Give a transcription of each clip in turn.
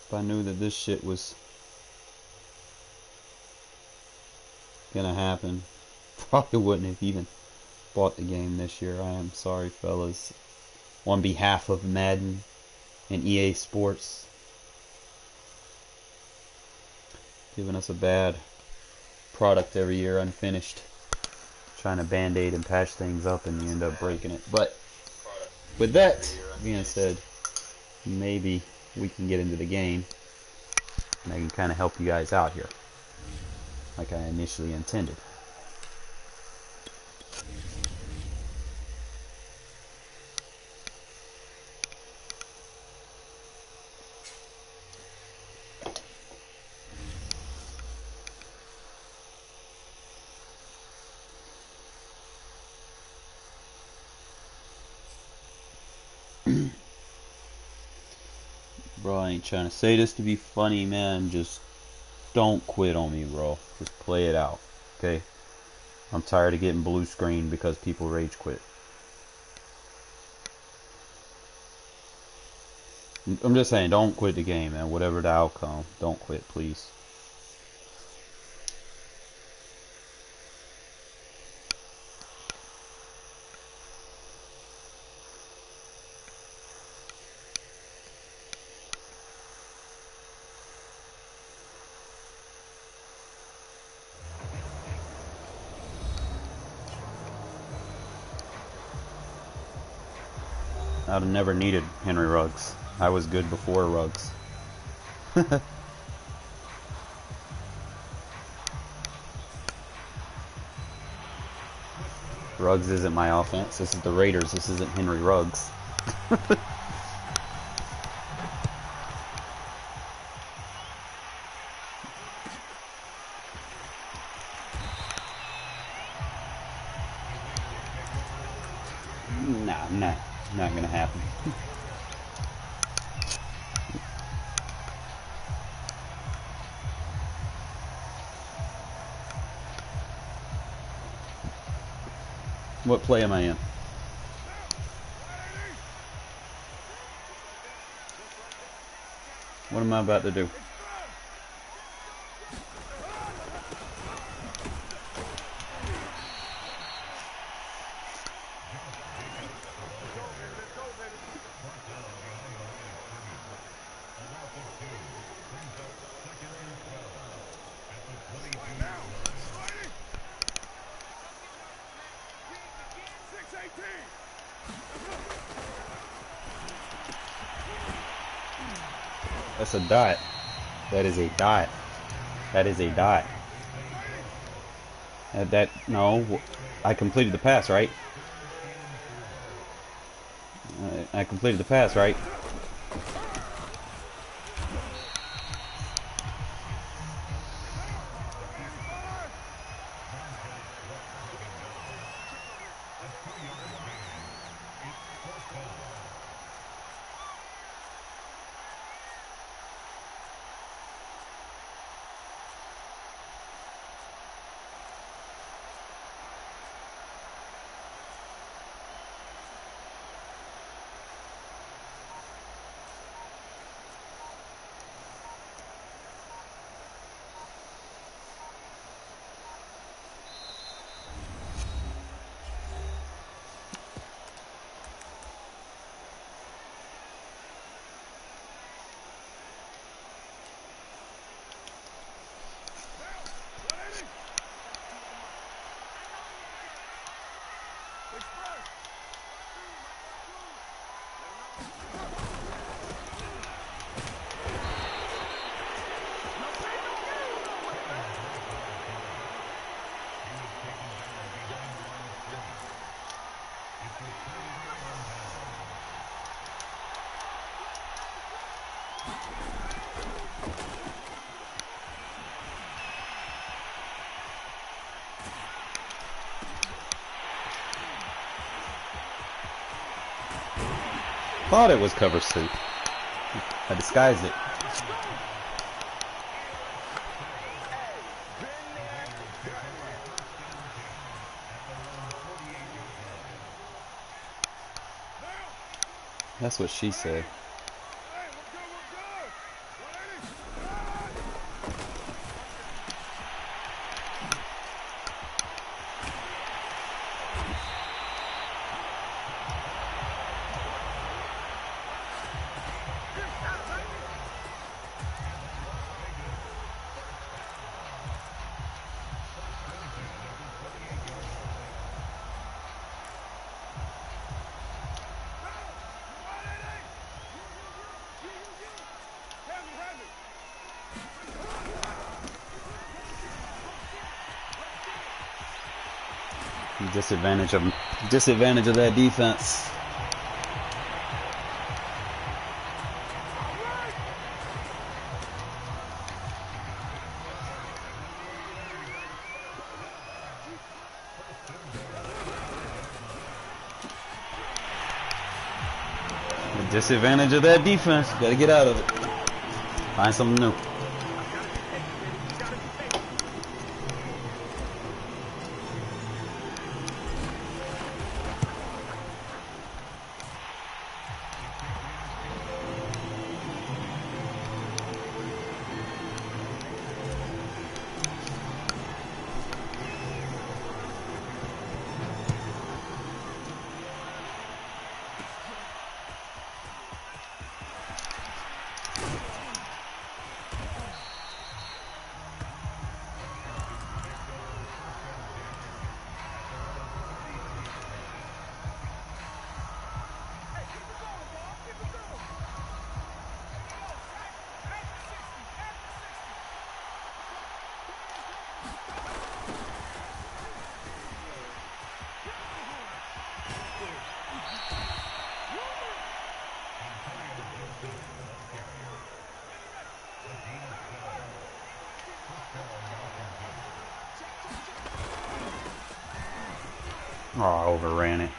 If I knew that this shit was gonna happen, probably wouldn't have even bought the game this year. I am sorry, fellas. On behalf of Madden and EA Sports, giving us a bad product every year, unfinished. Trying to band-aid and patch things up, and you end up breaking it. But with that being said, maybe we can get into the game, and I can kind of help you guys out here, like I initially intended. Bro, I ain't trying to say this to be funny, man. Just don't quit on me, bro. Just play it out, okay? I'm tired of getting blue screen because people rage quit. I'm just saying, don't quit the game, man. Whatever the outcome, don't quit, please. I'd have never needed Henry Ruggs. I was good before Ruggs. Ruggs isn't my offense. This is the Raiders. This isn't Henry Ruggs. Nah, not gonna happen. What play am I in? What am I about to do? That's a dot. That is a dot. That is a dot. No, I completed the pass, right? I completed the pass, right? Thought it was cover suit. I disguised it. That's what she said. Disadvantage of that defense. The disadvantage of that defense. Got to get out of it. Find something new. Oh, I overran it.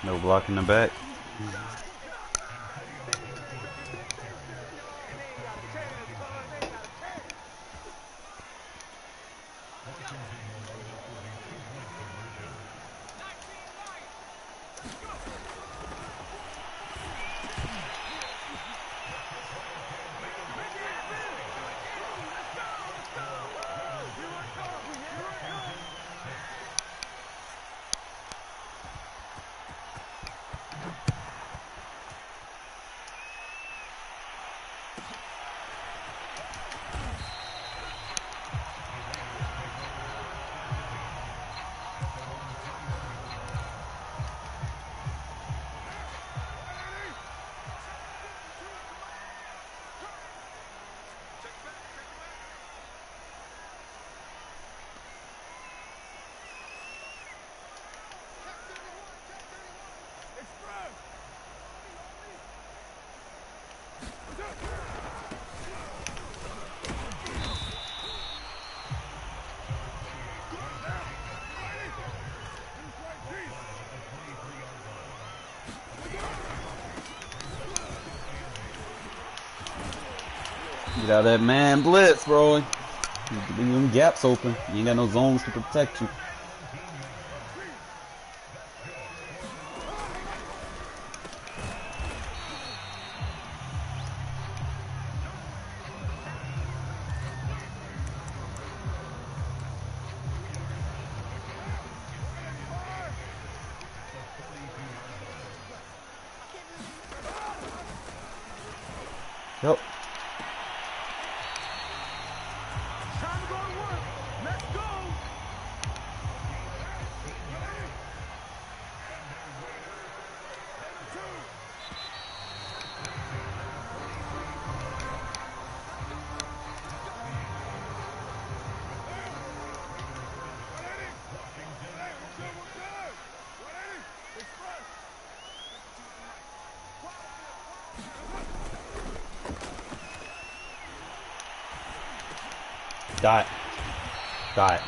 No block in the back. Get out of that man blitz, bro. Leave them gaps open. You ain't got no zones to protect you. Yep. Dot. Dot.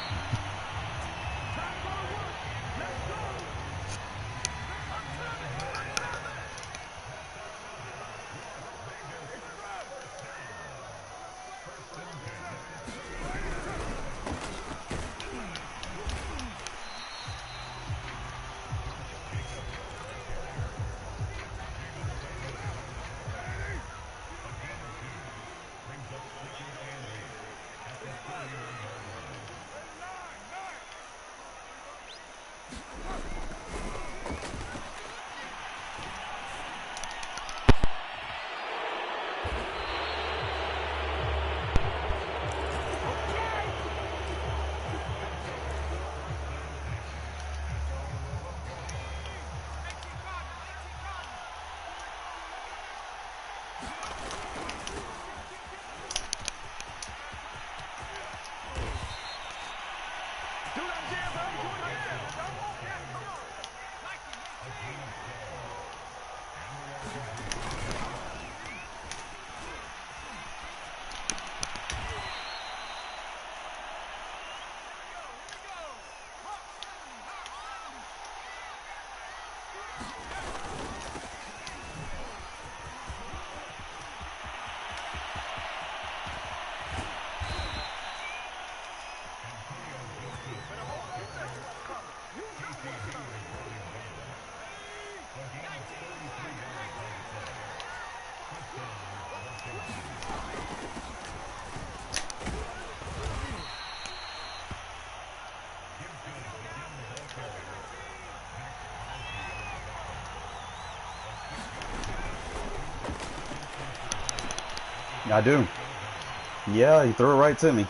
I do. Yeah, he threw it right to me.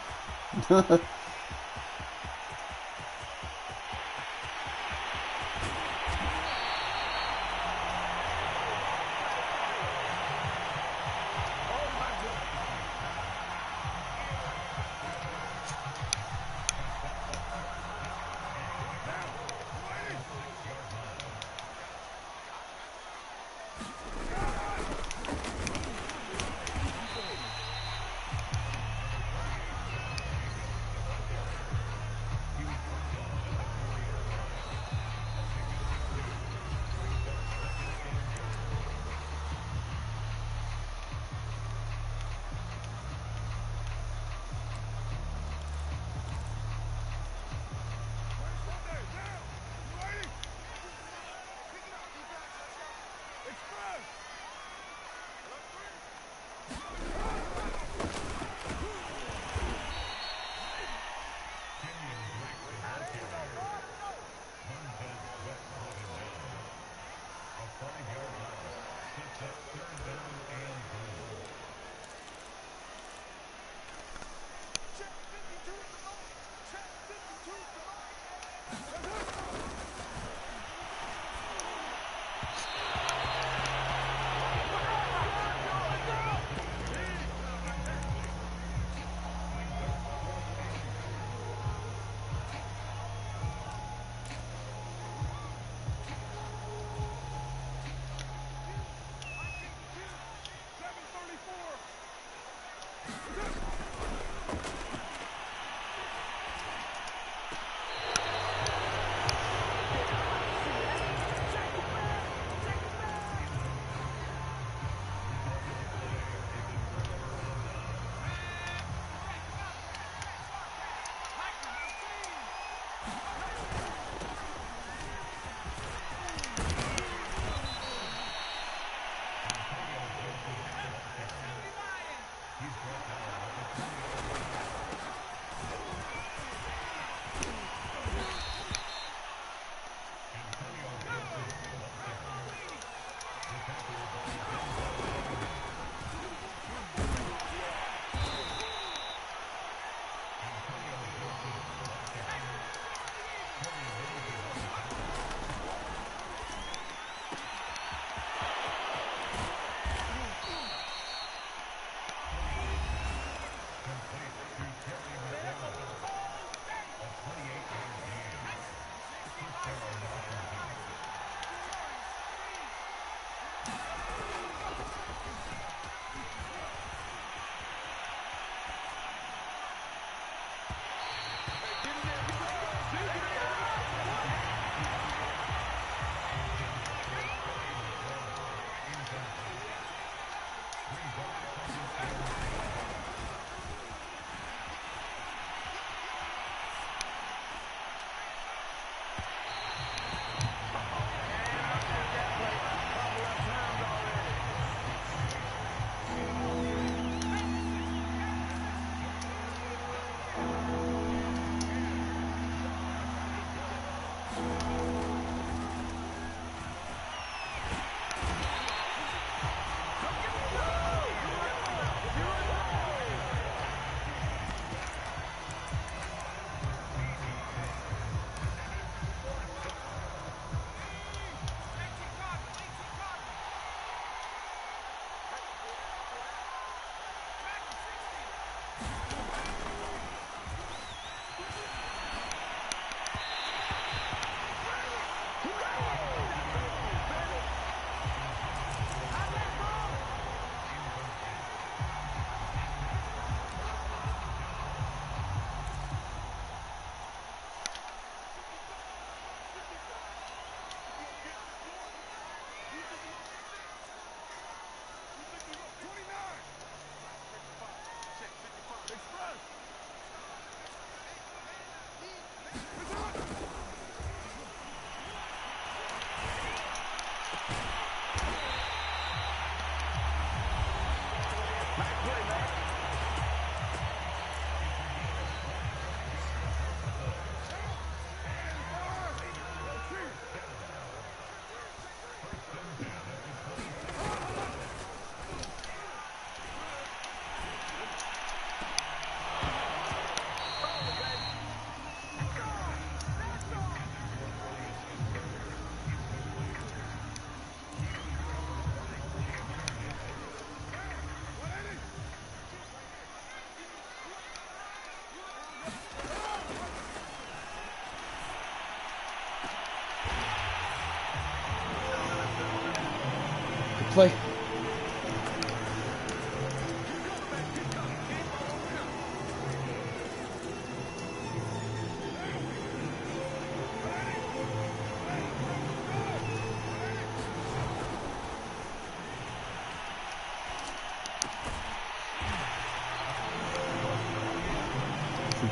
Play.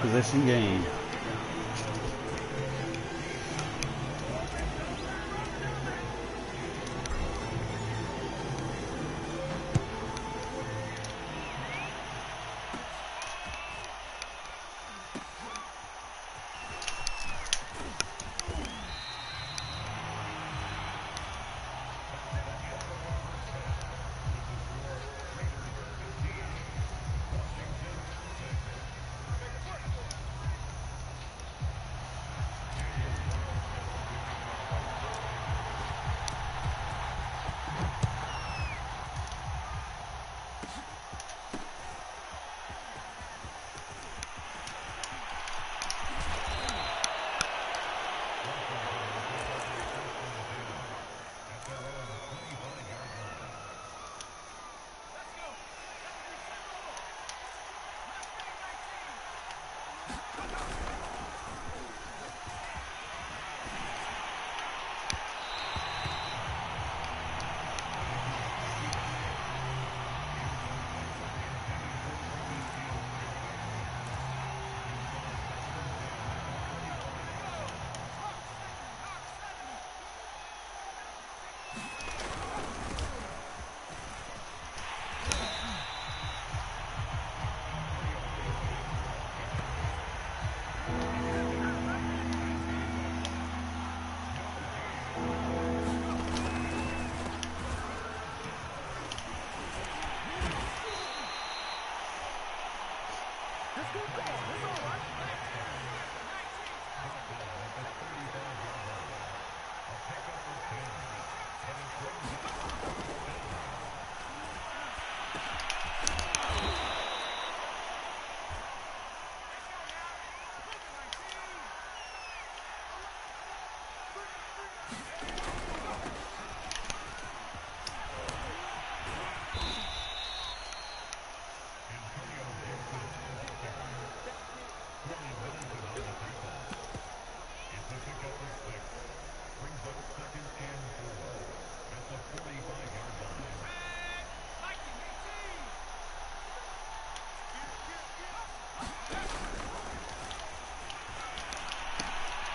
Possession game.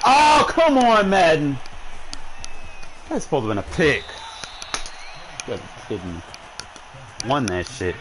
Oh, come on, Madden. That's supposed to have been a pick. You gotta be kidding me. Won that shit.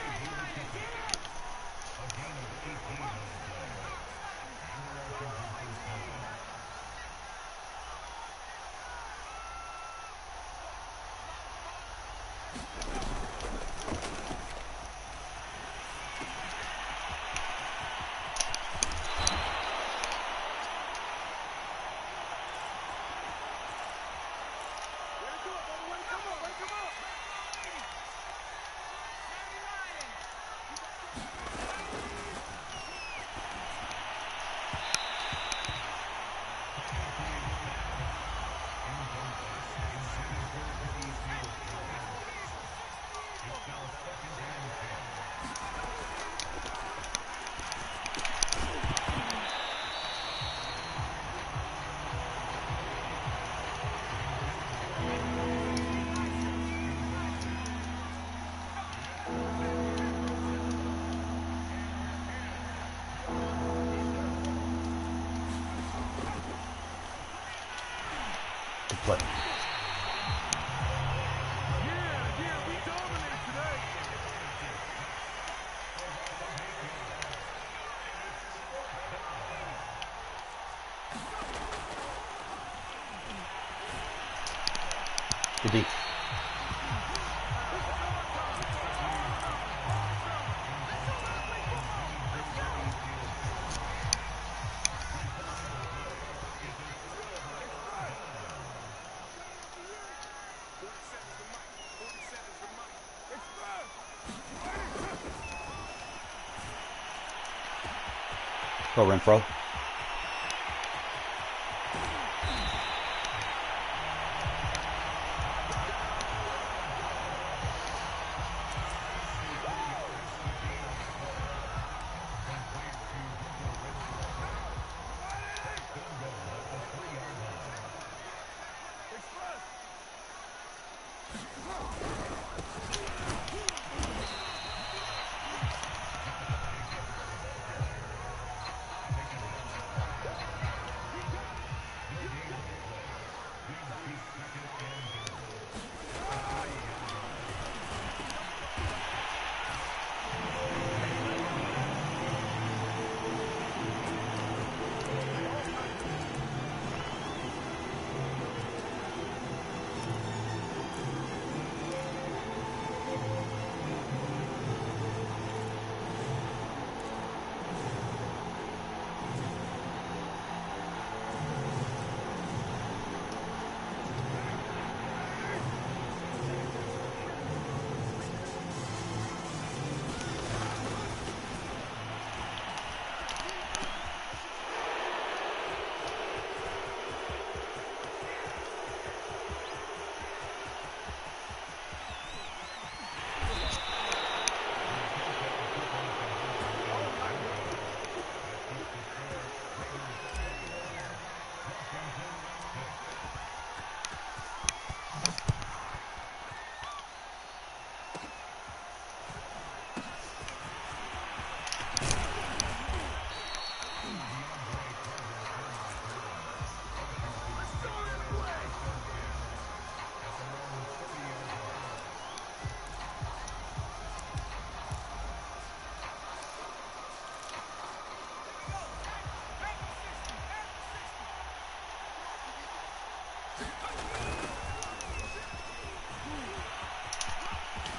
Play. Good D. Go Renfro.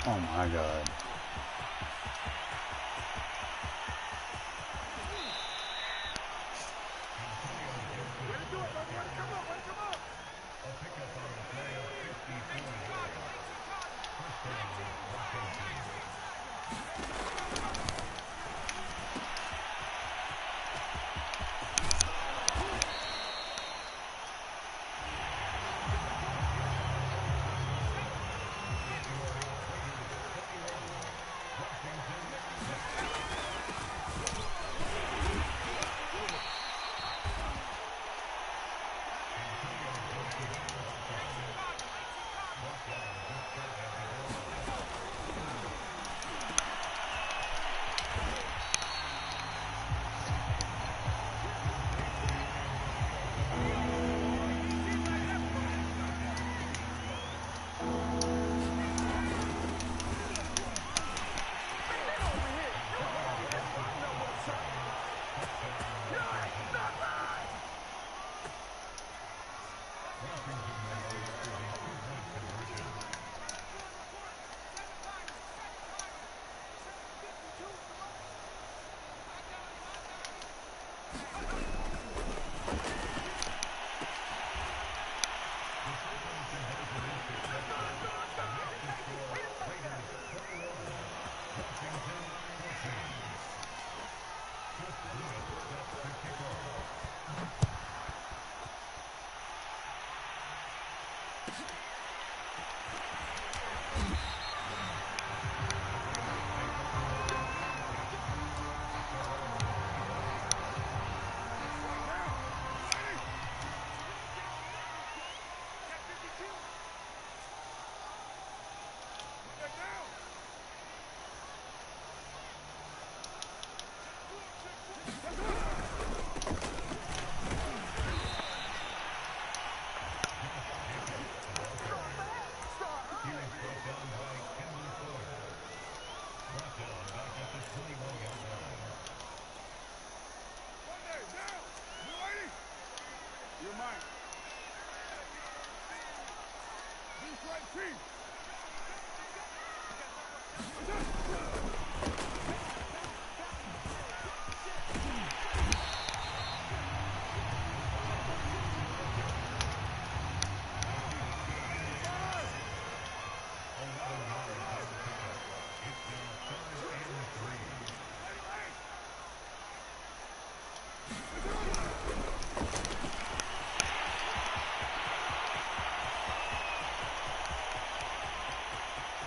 Oh my God.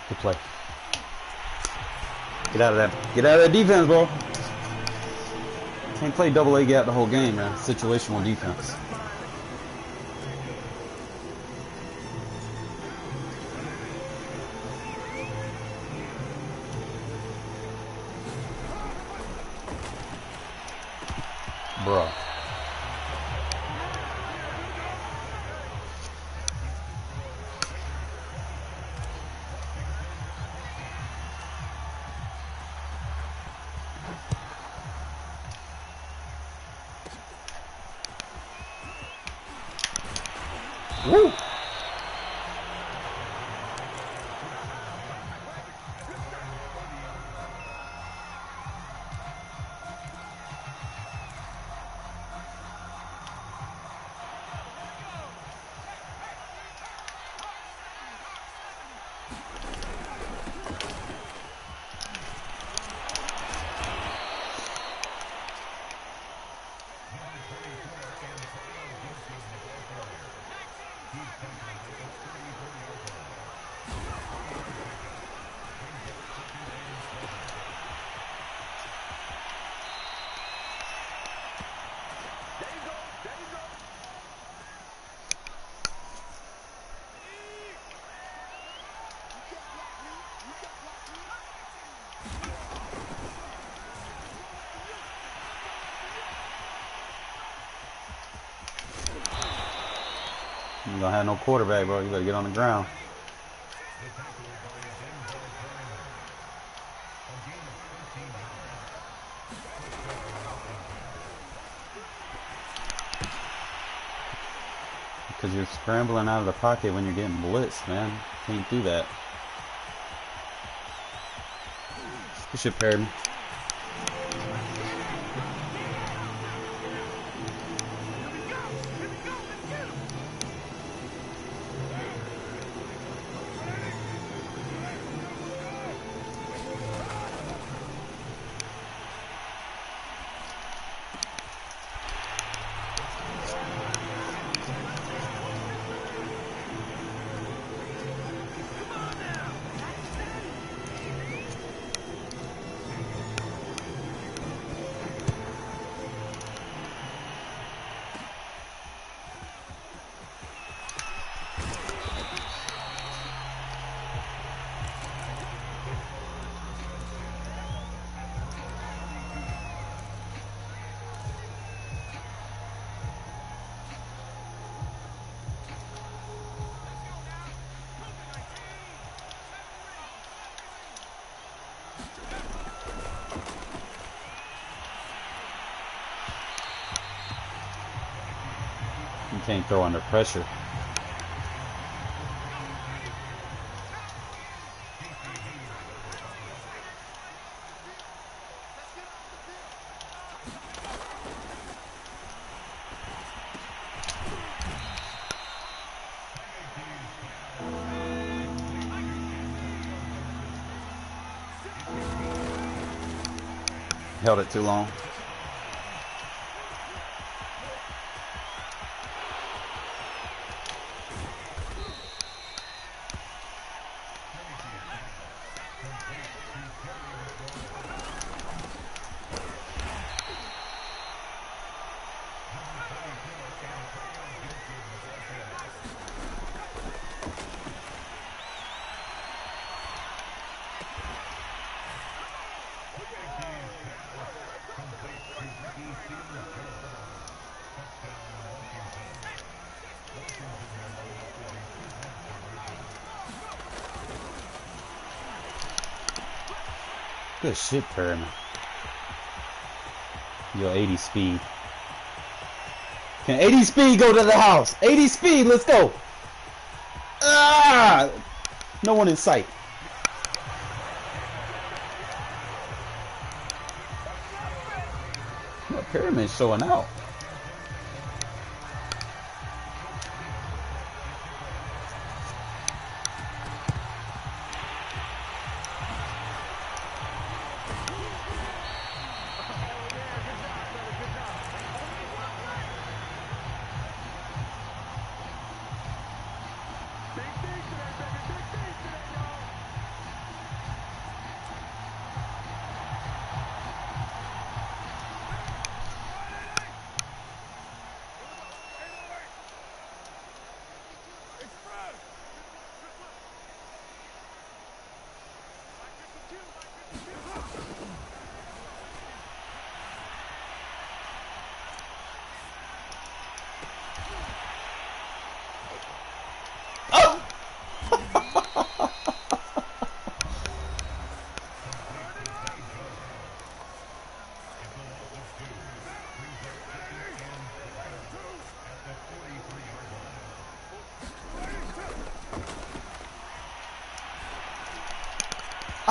Good play. Get out of that. Get out of that defense, bro. Can't play double A gap the whole game, man. Situational defense. Bruh. Woo! You don't have no quarterback, bro. You better get on the ground. Because you're scrambling out of the pocket when you're getting blitzed, man. Can't do that. Good shit, Perry. You can't throw under pressure. Held it too long. Good shit, Perry. Yo, 80 speed. Can 80 speed go to the house? 80 speed, let's go. Ah! No one in sight. What, Perryman's showing out.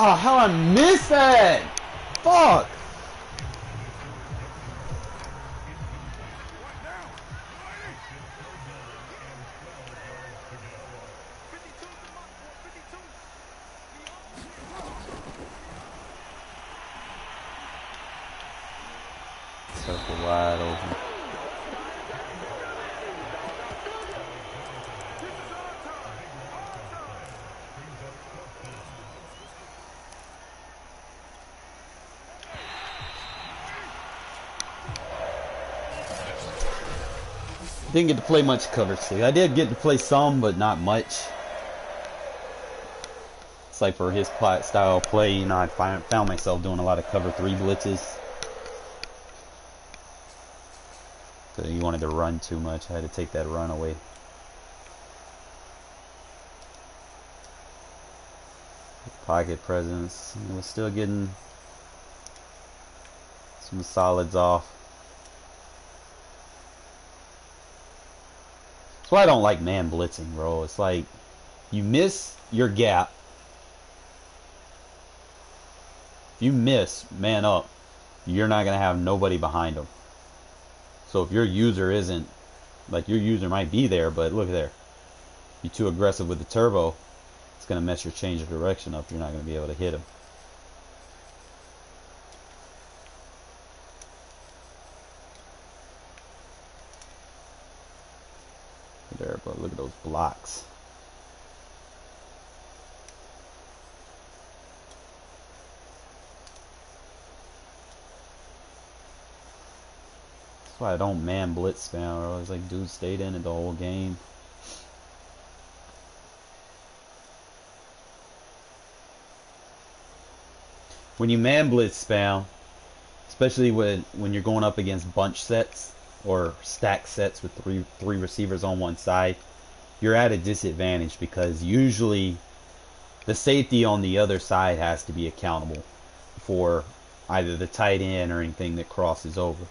Oh, how I missed that! Fuck! Circle wide open. Didn't get to play much cover 2. I did get to play some, but not much. It's like for his style of play, you know, I found myself doing a lot of cover 3 blitzes. So he wanted to run too much. I had to take that run away. Pocket presence. He was still getting some solids off. That's why I don't like man blitzing, bro. It's like you miss your gap. If you miss man up, you're not going to have nobody behind them. So if your user isn't, like your user might be there, but look there. You're too aggressive with the turbo, it's going to mess your change of direction up. You're not going to be able to hit him. There, but look at those blocks. That's why I don't man blitz spam, bro. It's like dude stayed in it the whole game. When you man blitz spam, especially when you're going up against bunch sets or stack sets with three receivers on one side, you're at a disadvantage because usually the safety on the other side has to be accountable for either the tight end or anything that crosses over.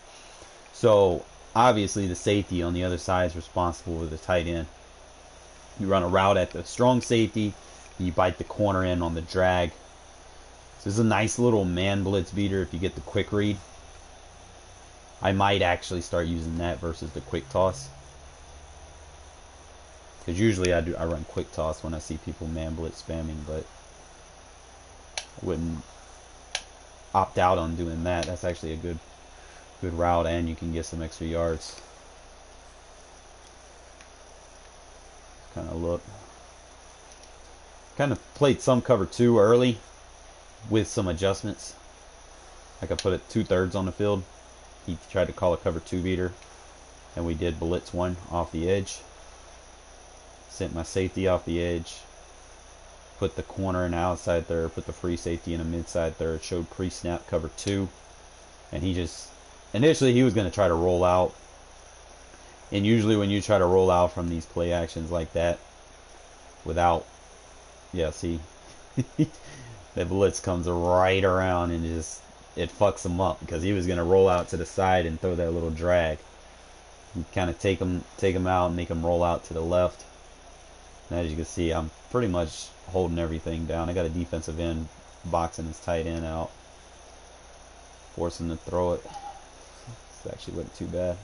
So obviously the safety on the other side is responsible for the tight end. You run a route at the strong safety, you bite the corner in on the drag. So this is a nice little man blitz beater if you get the quick read. I might actually start using that versus the quick toss. Because usually I run quick toss when I see people man blitz spamming, but I wouldn't opt out on doing that. That's actually a good route, and you can get some extra yards. Kind of look. Kind of played some cover 2 early with some adjustments. Like I put it 2/3 on the field. He tried to call a cover 2 beater, and we did blitz 1 off the edge. Sent my safety off the edge. Put the corner in the outside third. Put the free safety in a mid-side third. Showed pre-snap cover 2, and he just initially he was going to try to roll out. And usually when you try to roll out from these play actions like that, without, yeah, see, the blitz comes right around and just it fucks him up because he was going to roll out to the side and throw that little drag. You kind of take him out and make him roll out to the left. And as you can see, I'm pretty much holding everything down. I got a defensive end boxing his tight end out, forcing him to throw it. This actually wasn't too bad.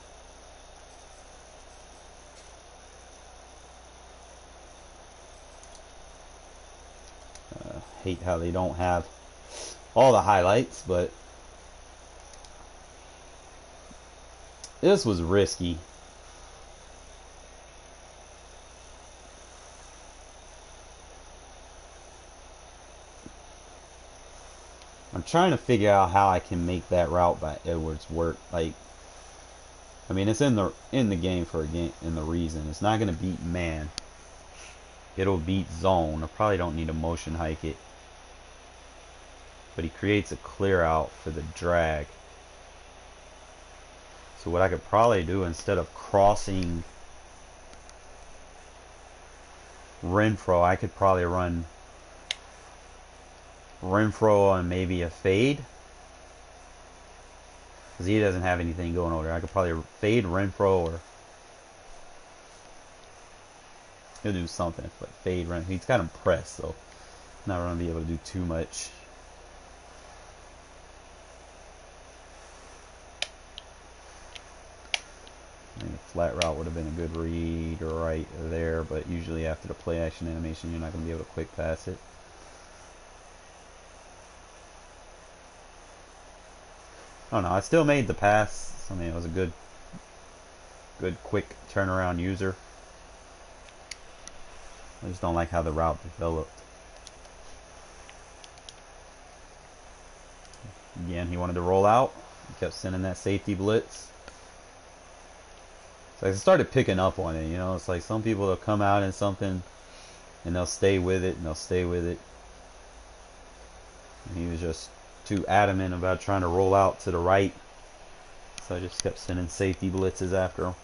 Hate how they don't have all the highlights, but this was risky. I'm trying to figure out how I can make that route by Edwards work. Like, I mean, it's in the game for a game, in the reason it's not going to beat man. It'll beat zone. I probably don't need to motion hike it. But he creates a clear out for the drag. So what I could probably do, instead of crossing Renfro, I could probably run Renfro on maybe a fade. Because he doesn't have anything going over there. I could probably fade Renfro, or he'll do something, but fade Renfro. He's got him pressed, so Not going to be able to do too much. I think a flat route would have been a good read right there, but usually after the play action animation, you're not going to be able to quick pass it. I don't know. I still made the pass. I mean, it was a good quick turnaround user. I just don't like how the route developed. Again, he wanted to roll out. He kept sending that safety blitz. So I started picking up on it, you know. It's like some people will come out in something and they'll stay with it and they'll stay with it. And he was just too adamant about trying to roll out to the right. So I just kept sending safety blitzes after him.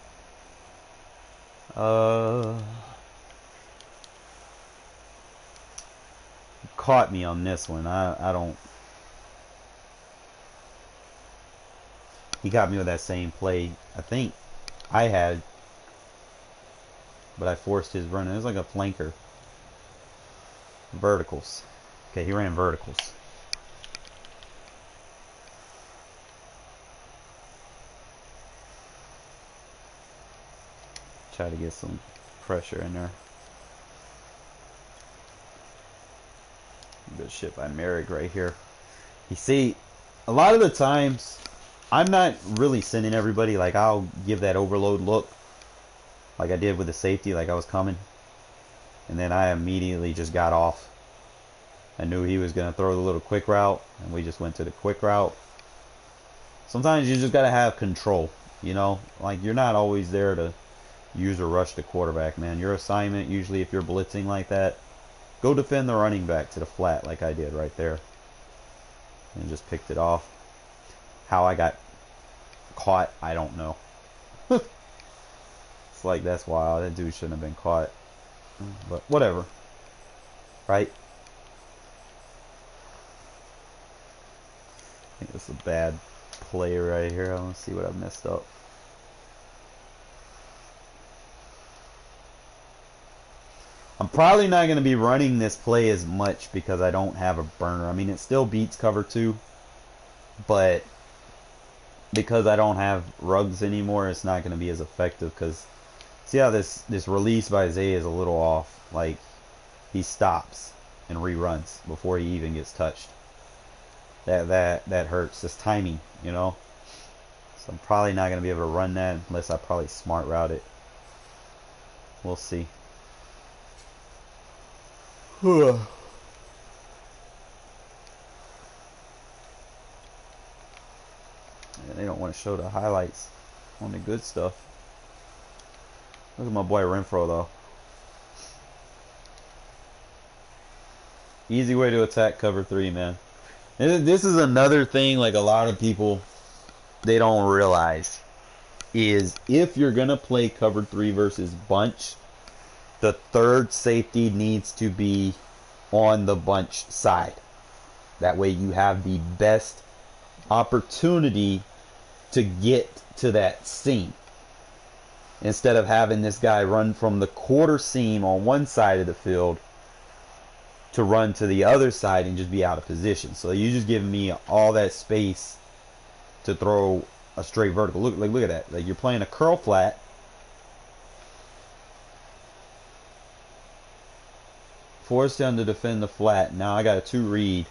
Caught me on this one. I don't. He got me with that same play. I think I had, but I forced his run. It was like a flanker. Verticals. Okay, he ran verticals. Try to get some pressure in there. Good shit by Merrick right here. You see, a lot of the times, I'm not really sending everybody. Like, I'll give that overload look, like I did with the safety, like I was coming. And then I immediately just got off. I knew he was going to throw the little quick route, and we just went to the quick route. Sometimes you just got to have control, you know? Like, you're not always there to use or rush the quarterback, man. Your assignment, usually if you're blitzing like that, go defend the running back to the flat like I did right there. And just picked it off. How I got caught, I don't know. It's like, that's wild. That dude shouldn't have been caught. But whatever. Right? I think this is a bad play right here. I want to see what I messed up. I'm probably not going to be running this play as much because I don't have a burner. I mean, it still beats cover 2, but because I don't have rugs anymore, it's not going to be as effective. Because see how this release by Zay is a little off. Like, he stops and reruns before he even gets touched. That hurts. This timing, you know. So I'm probably not going to be able to run that unless I probably smart route it. We'll see. Yeah, they don't want to show the highlights on the good stuff. Look at my boy Renfro though. Easy way to attack cover 3, man. This is another thing, like a lot of people, they don't realize, is if you're gonna play cover 3 versus bunch, the third safety needs to be on the bunch side. That way you have the best opportunity to get to that seam. Instead of having this guy run from the quarter seam on one side of the field to run to the other side and just be out of position. So you just give me all that space to throw a straight vertical. Look at that. Like, you're playing a curl flat. Force them to defend the flat. Now I got a 2 read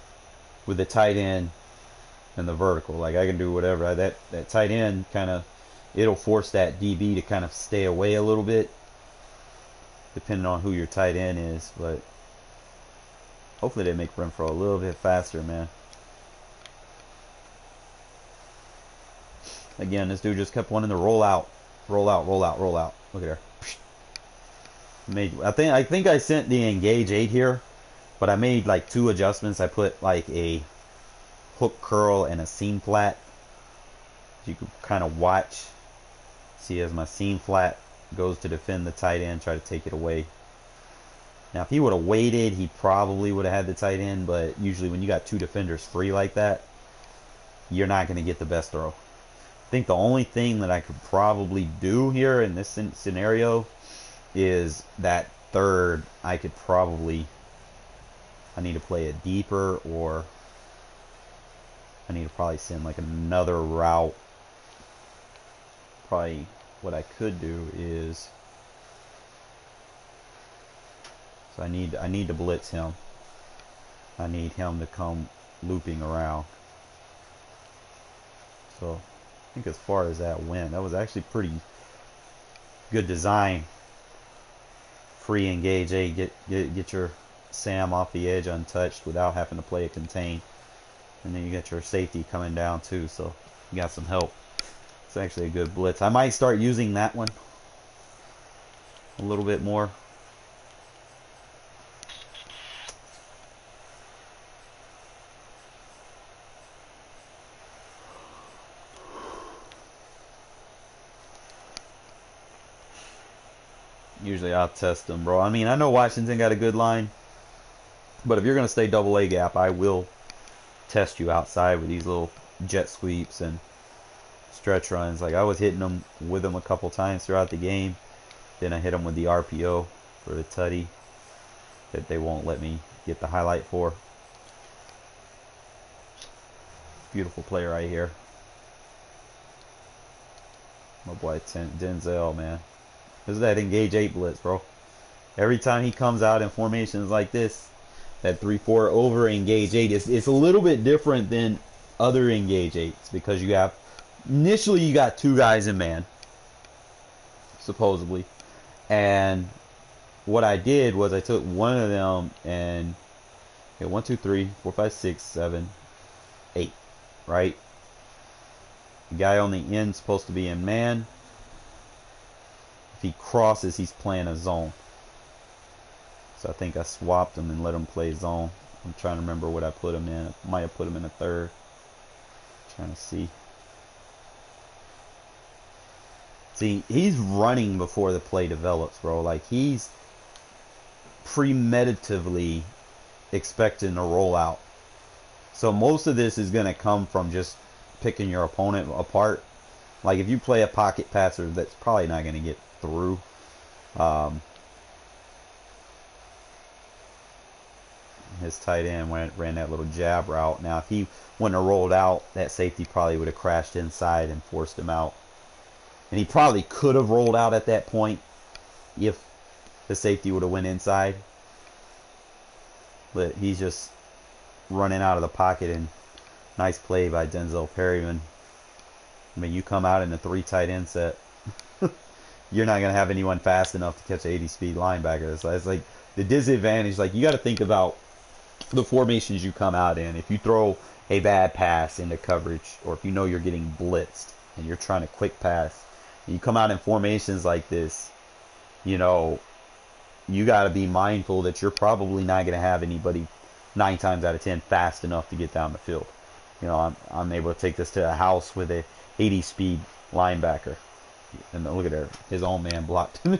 with the tight end and the vertical. Like, I can do whatever. That tight end kind of, it'll force that DB to kind of stay away a little bit, depending on who your tight end is. But hopefully they make Renfro a little bit faster, man. Again, this dude just kept wanting to roll out, roll out, roll out, roll out. Look at her. I think I sent the engage 8 here, but I made like 2 adjustments. I put like a hook curl and a seam flat. You can kind of watch. See, as my seam flat goes to defend the tight end, try to take it away. Now, if he would have waited, he probably would have had the tight end, but usually when you got 2 defenders free like that, you're not going to get the best throw. I think the only thing that I could probably do here in this scenario is that third. I I need to play it deeper, or I need to probably send like another route. Probably what I could do is, so I need to blitz him. I need him to come looping around. So I think as far as that went, that was actually pretty good design. Free engage A, get your Sam off the edge untouched without having to play a contain. And then you got your safety coming down too, so you got some help. It's actually a good blitz. I might start using that one a little bit more. Usually I'll test them, bro. I mean, I know Washington got a good line, but if you're going to stay double A gap, I will test you outside with these little jet sweeps and stretch runs. Like, I was hitting them with them a couple times throughout the game. Then I hit them with the RPO for the tutty that they won't let me get the highlight for. Beautiful play right here. My boy Denzel, man. This is that engage 8 blitz, bro. Every time he comes out in formations like this, that 3-4 over engage 8, it's a little bit different than other engage 8s, because you have, initially you got 2 guys in man, supposedly. And what I did was I took one of them and, okay, 1, 2, 3, 4, 5, 6, 7, 8, right? The guy on the end is supposed to be in man. If he crosses, he's playing a zone. So I think I swapped him and let him play zone. I'm trying to remember what I put him in. I might have put him in a third. Trying to see. See, he's running before the play develops, bro. Like, he's premeditatively expecting to roll out. So most of this is going to come from just picking your opponent apart. Like, if you play a pocket passer, that's probably not going to get through. His tight end ran that little jab route. Now, if he wouldn't have rolled out, that safety probably would have crashed inside and forced him out. And he probably could have rolled out at that point if the safety would have went inside. But he's just running out of the pocket, and nice play by Denzel Perryman. I mean, you come out in a 3 tight end set, you're not going to have anyone fast enough to catch an 80-speed linebacker. So it's like the disadvantage. Like, you got to think about the formations you come out in. If you throw a bad pass into coverage, or if you know you're getting blitzed and you're trying to quick pass, and you come out in formations like this, you know, you got to be mindful that you're probably not going to have anybody 9 times out of 10 fast enough to get down the field. You know, I'm able to take this to a house with a 80-speed linebacker. And look at there, his own man blocked him.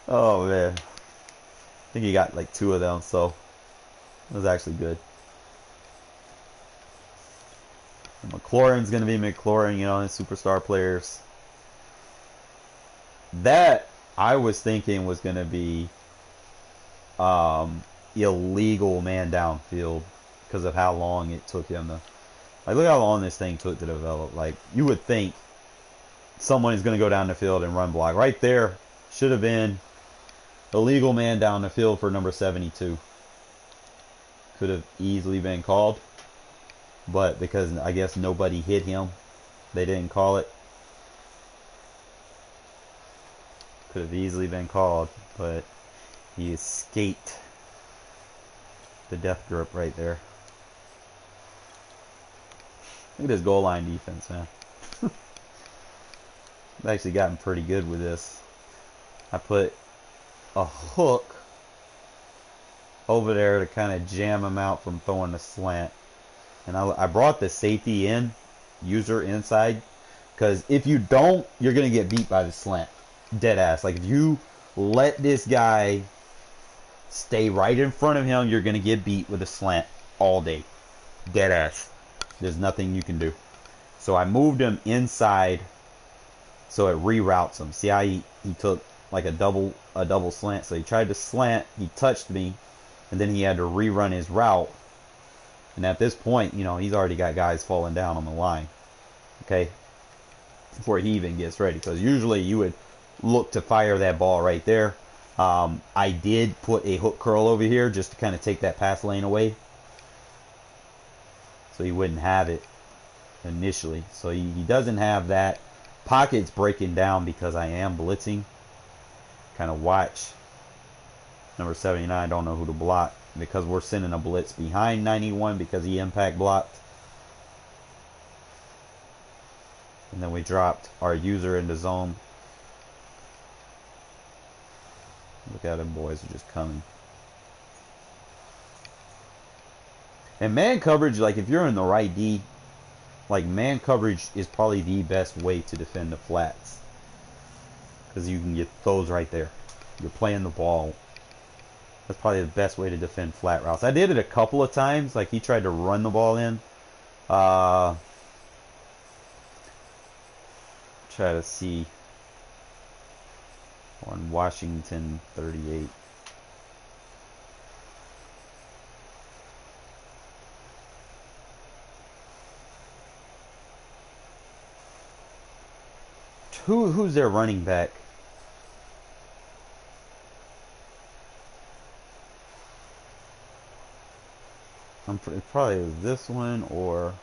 Oh, man. I think he got like 2 of them, so it was actually good. And McLaurin's going to be McLaurin, you know, his superstar players. That, I was thinking, was going to be illegal man downfield because of how long it took him to... Like, look how long this thing took to develop. Like, you would think someone is going to go down the field and run block. Right there should have been illegal man down the field for number 72. Could have easily been called. But because I guess nobody hit him, they didn't call it. Could have easily been called, but he escaped the death grip right there. Look at this goal line defense, man. I've actually gotten pretty good with this. I put a hook over there to kind of jam him out from throwing the slant. And I brought the safety in, user inside, because if you don't, you're going to get beat by the slant. Dead ass. Like, if you let this guy stay right in front of him, you're going to get beat with a slant all day. Dead ass. There's nothing you can do. So I moved him inside so it reroutes him. See how he took like a double slant. So he tried to slant, he touched me, and then he had to rerun his route. And at this point, you know, he's already got guys falling down on the line. Okay, before he even gets ready, because usually you would look to fire that ball right there. I did put a hook curl over here just to kind of take that pass lane away, so he wouldn't have it initially. So he doesn't have that. Pocket's breaking down because I am blitzing. Kind of watch number 79, don't know who to block, because we're sending a blitz behind 91 because he impact blocked. And then we dropped our user into zone. Look at them boys are just coming. And man coverage, like if you're in the right D, like man coverage is probably the best way to defend the flats, because you can get those right there. You're playing the ball. That's probably the best way to defend flat routes. I did it a couple of times. Like he tried to run the ball in. Try to see on Washington 38. Who's their running back? It probably is this one or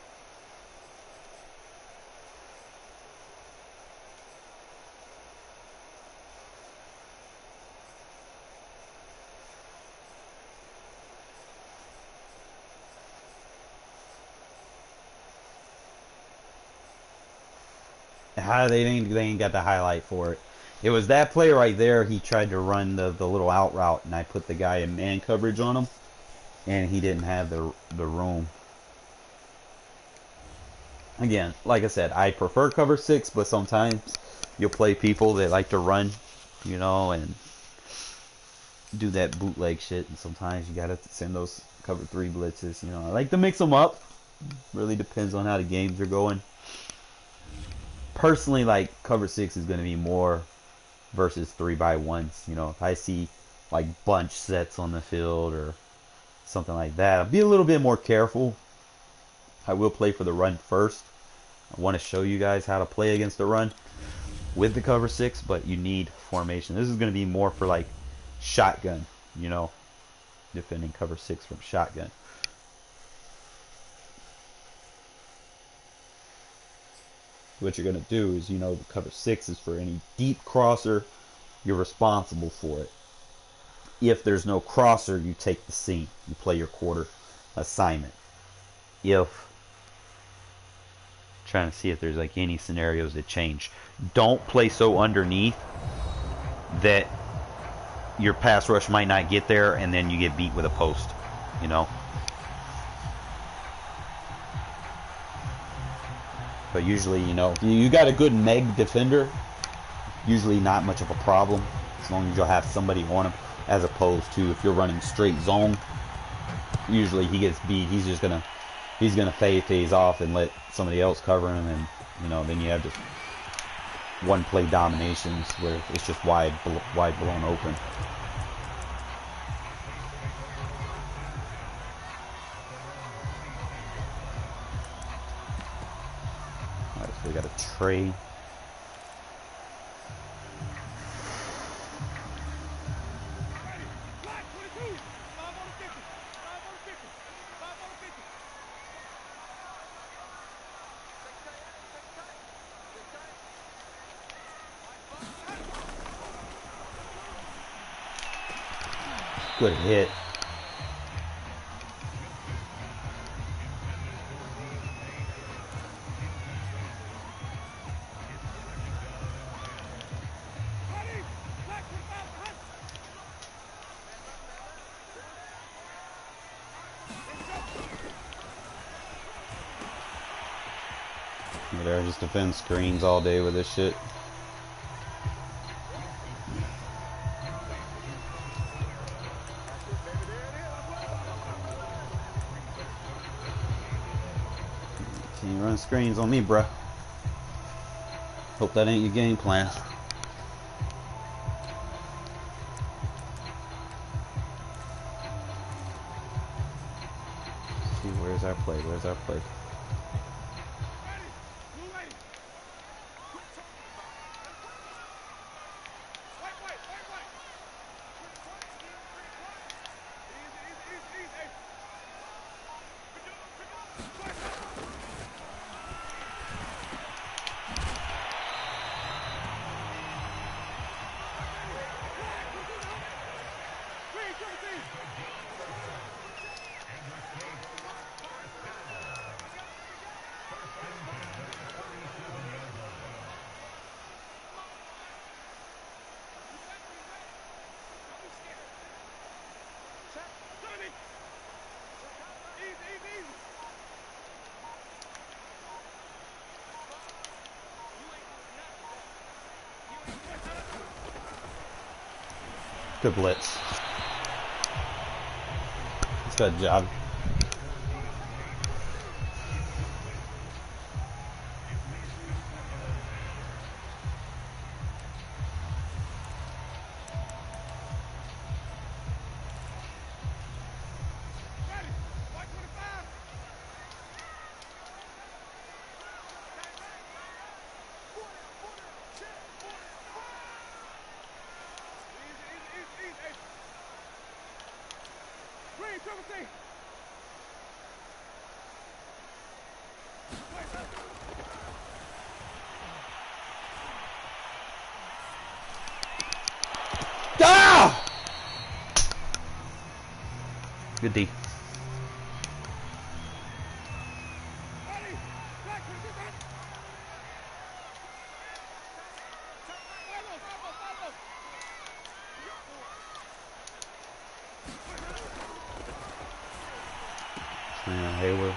how they ain't got the highlight for it. It was that play right there. He tried to run the little out route, and I put the guy in man coverage on him, and he didn't have the room. Again, like I said, I prefer cover 6, but sometimes you'll play people that like to run, you know, and do that bootleg shit, and sometimes you gotta send those cover 3 blitzes, you know. I like to mix them up. Really depends on how the games are going. Personally, like cover 6 is going to be more versus 3x1s. You know, if I see like bunch sets on the field or something like that, I'll be a little bit more careful. I will play for the run first. I want to show you guys how to play against the run with the cover 6, but you need formation. This is going to be more for like shotgun, you know, defending cover 6 from shotgun. What you're going to do is, you know, the cover 6 is for any deep crosser, you're responsible for it. If there's no crosser, you take the seam. You play your quarter assignment. Trying to see if there's like any scenarios that change. Don't play so underneath that your pass rush might not get there and then you get beat with a post, you know. But usually, you know, if you got a good meg defender, usually not much of a problem, as long as you'll have somebody on him, as opposed to if you're running straight zone, usually he gets beat. He's gonna phase off and let somebody else cover him, and you know, then you have just one play dominations where it's just wide blown open. Alright, so we got a tray. Good hit. There, just defend screens all day with this shit. Can't run screens on me, bruh. Hope that ain't your game plan. see, where's our play? Where's our play? Good blitz. It's got a job. Ah! Good D. Hayward.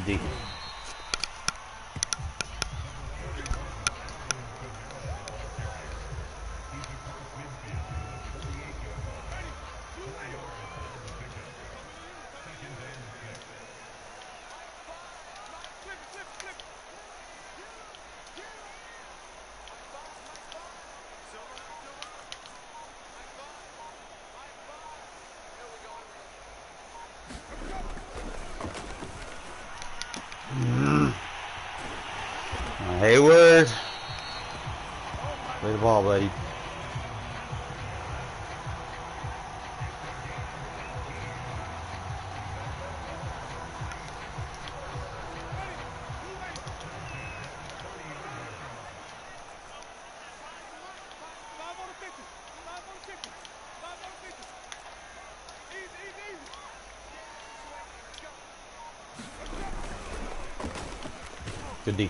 D. Hayward. Play the ball, buddy. Good D.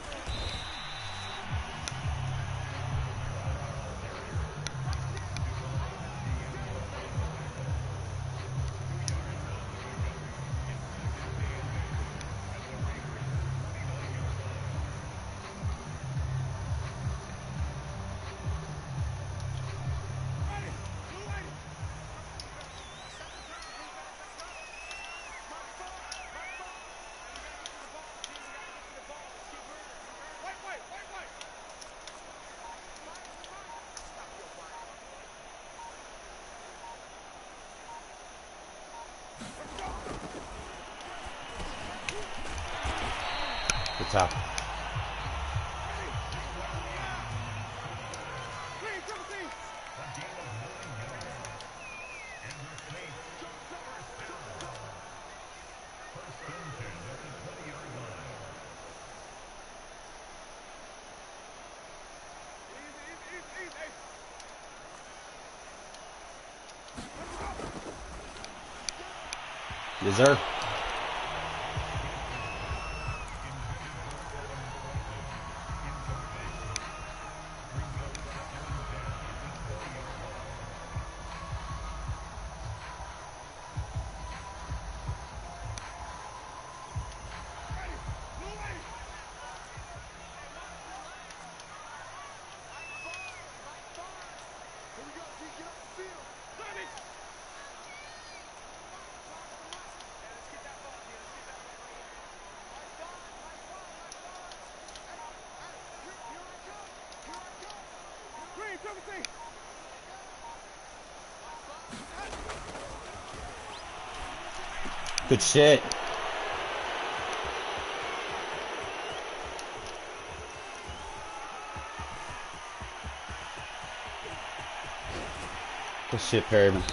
Good top. Yes, sir. Good shit. Good shit, Perryman.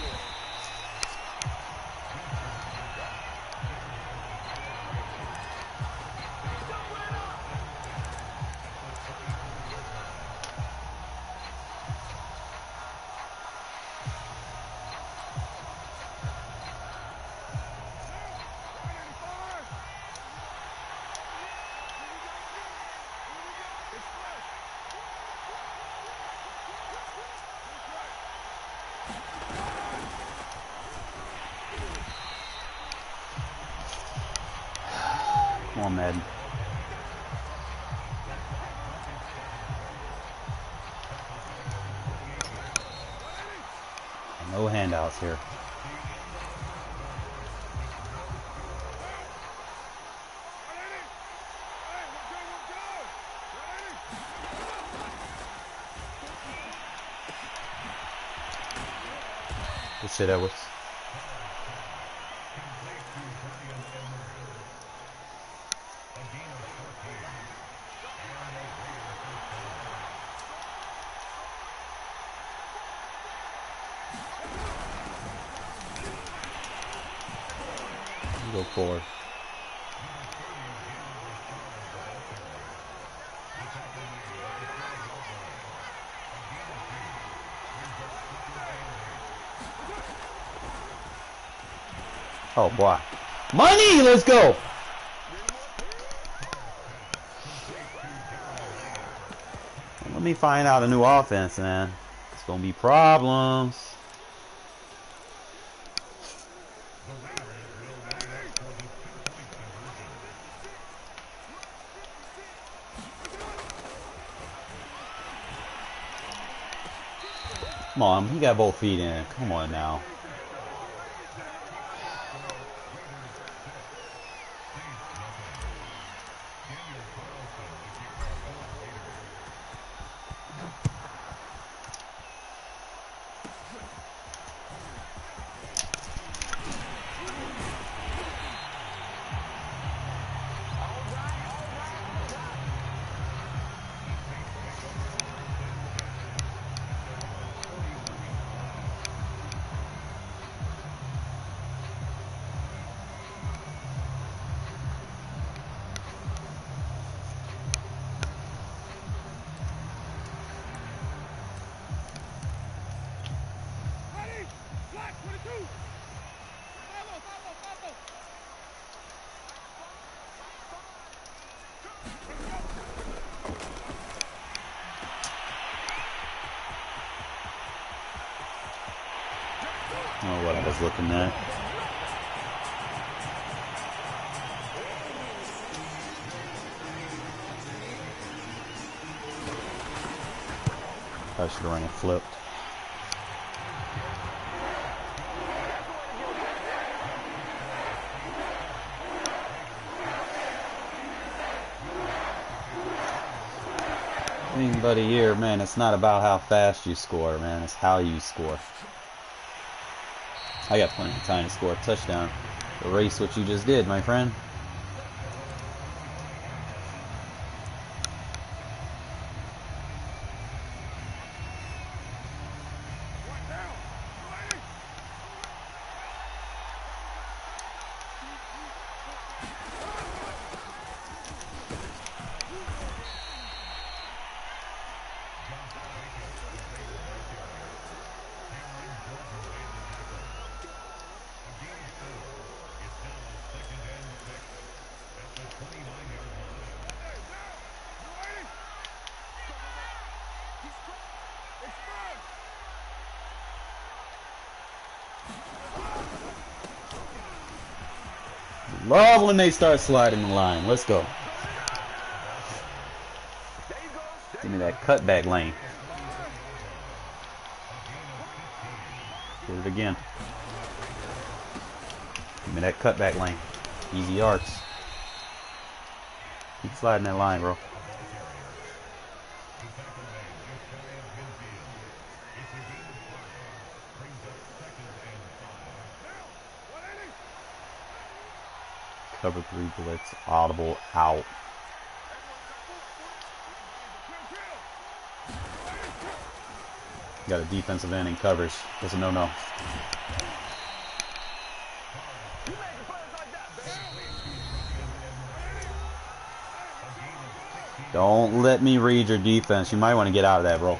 Come on, Madden. No handouts here. Good shit, Edwards. Go forward. Oh boy. Money! Let's go! Let me find out a new offense, man. It's gonna be problems. Come on, he got both feet in. Come on now. Oh, what I was looking at. I should have run it flipped. But a year, man, it's not about how fast you score, man. It's how you score. I got plenty of time to score a touchdown. Erase what you just did, my friend. Love when they start sliding the line. Let's go. Give me that cutback lane. Get it again. Give me that cutback lane. Easy yards. Keep sliding that line, bro. Cover 3 blitz. Audible out. Got a defensive end in covers. That's a no-no. Don't let me read your defense. You might want to get out of that, bro.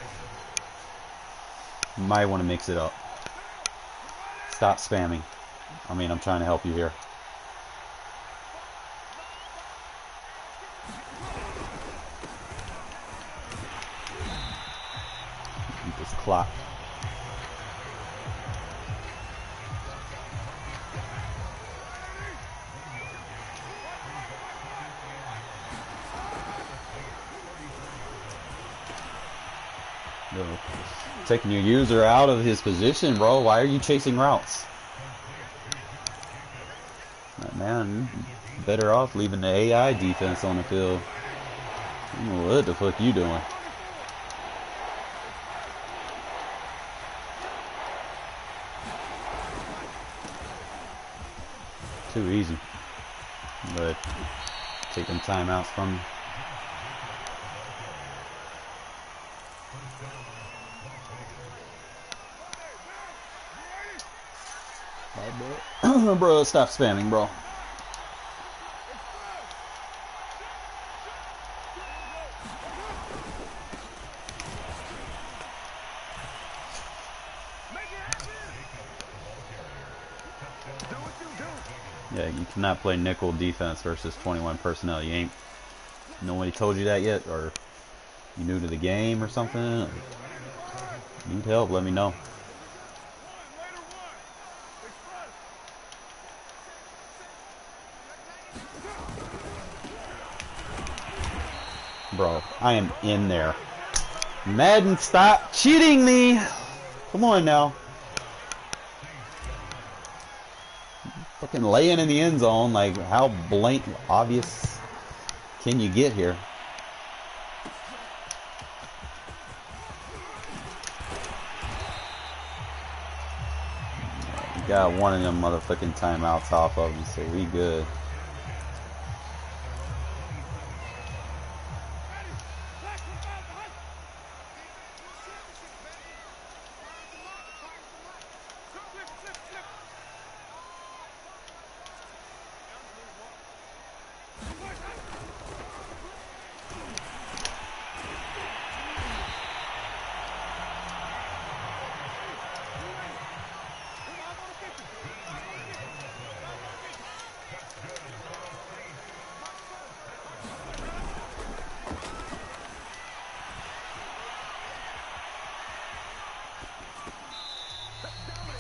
You might want to mix it up. Stop spamming. I mean, I'm trying to help you here. Keep this clock. Taking your user out of his position, bro. Why are you chasing routes? Man, better off leaving the AI defense on the field. I don't know what the fuck you doing. Too easy. But taking timeouts from you. Bro, stop spamming, bro. Yeah, you cannot play nickel defense versus 21 personnel. You ain't. Nobody told you that yet, or you new to the game or something? Need help? Let me know. Bro, I am in there. Madden, stop cheating me! Come on now. Fucking laying in the end zone, like how blatant obvious can you get here? We got one of them motherfucking timeouts off of him, so we good.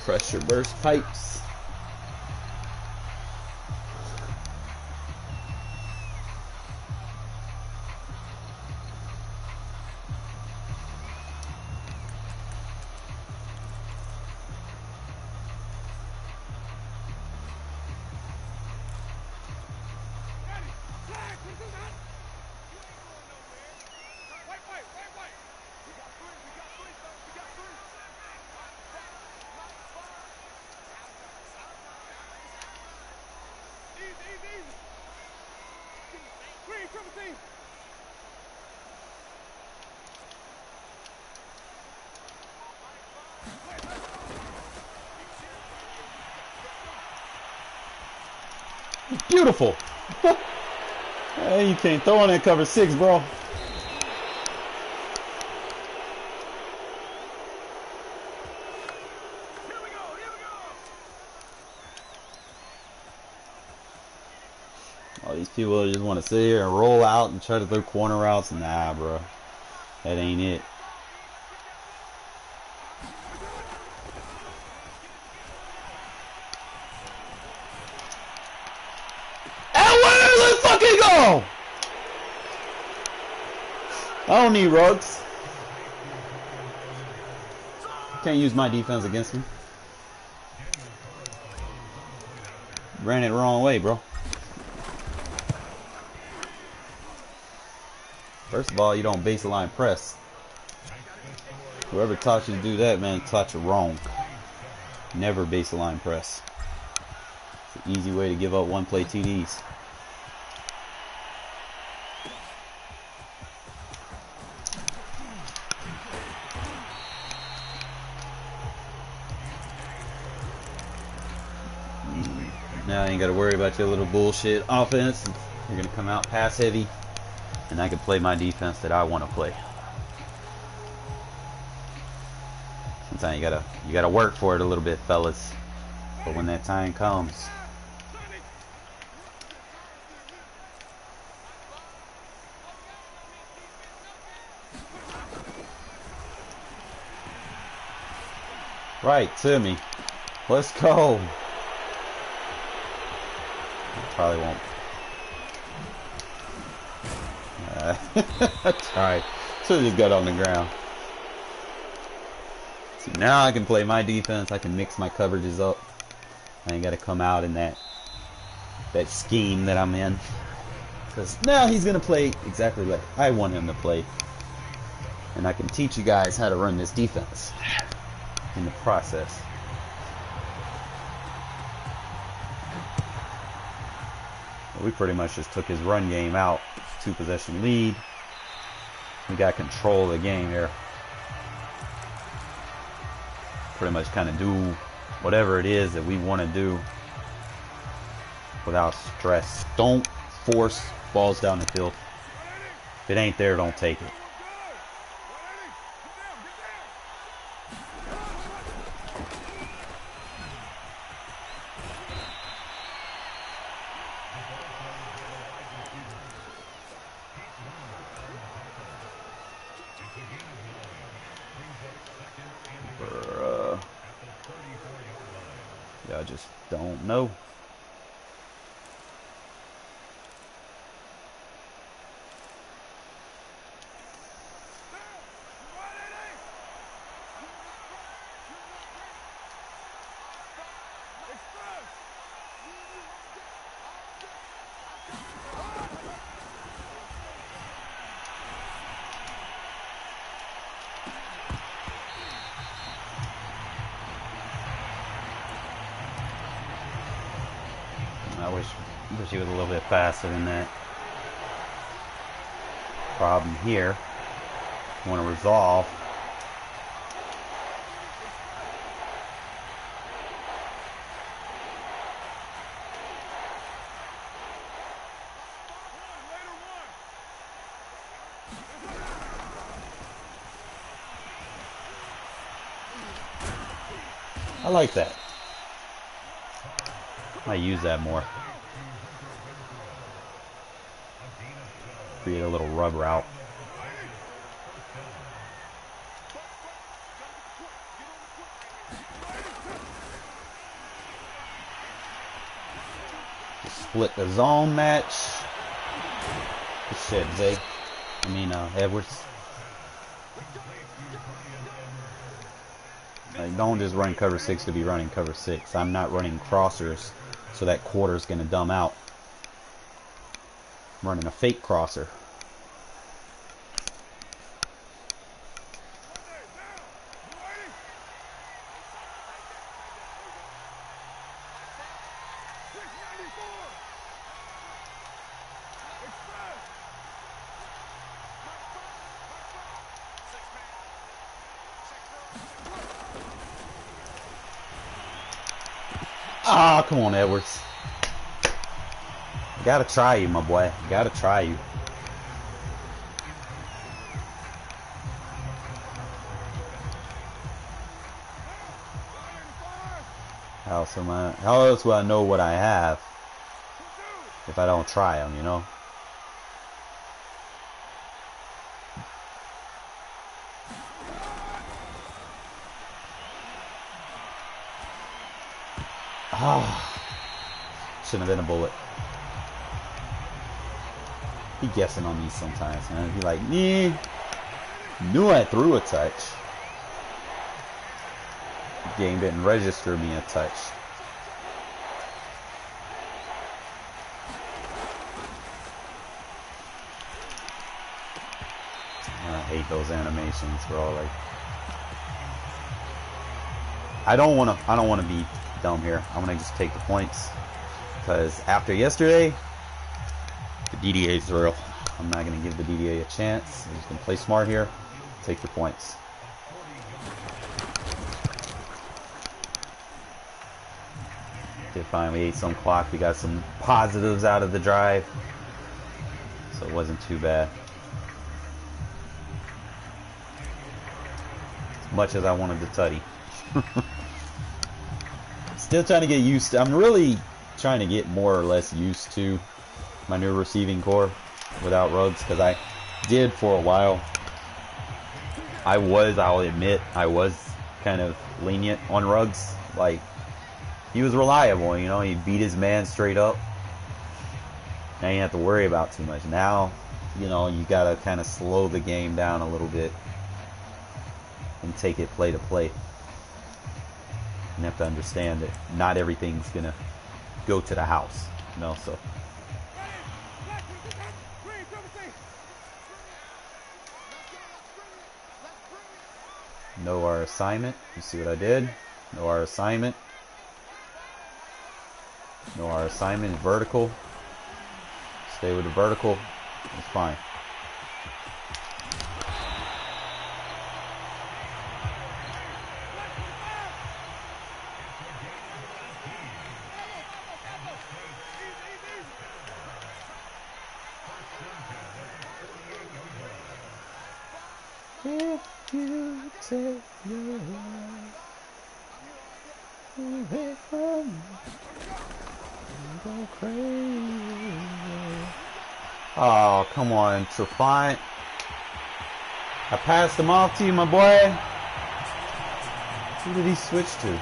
Pressure burst pipes. Beautiful. Hey, you can't throw on that cover 6, bro. All these people just want to sit here and roll out and try to throw corner routes. Nah, bro. That ain't it. Go! I don't need rugs. Can't use my defense against me. Ran it the wrong way, bro. First of all, you don't baseline press. Whoever taught you to do that, man, taught you wrong. Never baseline press. It's an easy way to give up one-play TDs. Now I ain't got to worry about your little bullshit offense. You're going to come out pass heavy, and I can play my defense that I want to play. Sometimes you gotta work for it a little bit, fellas. But when that time comes, right to me. Let's go. Probably won't. Alright. So just got on the ground. See, now I can play my defense. I can mix my coverages up. I ain't got to come out in that scheme that I'm in. Because now he's going to play exactly like I want him to play. And I can teach you guys how to run this defense in the process. We pretty much just took his run game out. 2-possession lead. We got control of the game here. Pretty much kind of do whatever it is that we want to do without stress. Don't force balls down the field. If it ain't there, don't take it. I just don't know. I wish he was a little bit faster than that. Problem here. Want to resolve. I like that. I use that more. Create a little rub route. Split the zone match. Good shit, Zay. Edwards. Like, don't just run cover 6 to be running cover 6. I'm not running crossers so that quarter's gonna dumb out. I'm running a fake crosser. Ah, come on, Edwards. Gotta try you, my boy. Gotta try you. How else will I know what I have if I don't try them, you know? Ah, shouldn't have been a bullet. He guessing on me sometimes, man. He like, yeah, knew I threw a touch. The game didn't register me a touch. I hate those animations. We're all like, I don't want to be dumb here. I want to just take the points because after yesterday, the DDA is real. I'm not going to give the DDA a chance. I'm just going to play smart here. Take the points. Did fine. We ate some clock. We got some positives out of the drive. So it wasn't too bad. As much as I wanted to tutty. Still trying to get used to... I'm really trying to get more or less used to my new receiving core without Ruggs. Because I did for a while. I'll admit, I was kind of lenient on Ruggs. Like, he was reliable, you know, he beat his man straight up. Now you didn't have to worry about too much. Now, you know, you gotta kind of slow the game down a little bit and take it play to play. You have to understand that not everything's gonna go to the house, you know, so. Know our assignment. You see what I did? Know our assignment. Know our assignment is vertical. Stay with the vertical. It's fine. If you take your life away from me, go crazy. Oh, come on, Trafont. I passed him off to you, my boy. Who did he switch to?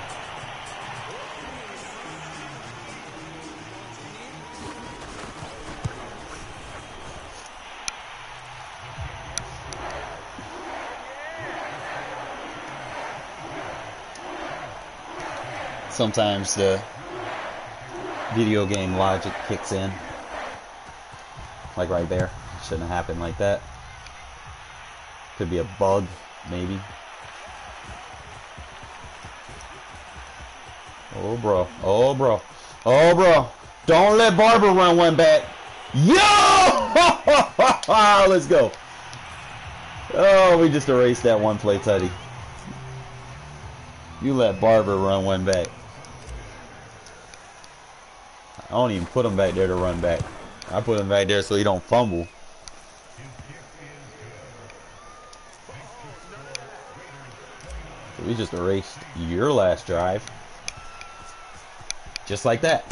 Sometimes the video game logic kicks in. Like right there. Shouldn't have happened like that. Could be a bug, maybe. Oh, bro. Oh, bro. Oh, bro. Don't let Barber run one back. Yo! Let's go. Oh, we just erased that one play tutty. You let Barber run one back. I don't even put him back there to run back. I put him back there so he don't fumble. So we just erased your last drive. Just like that.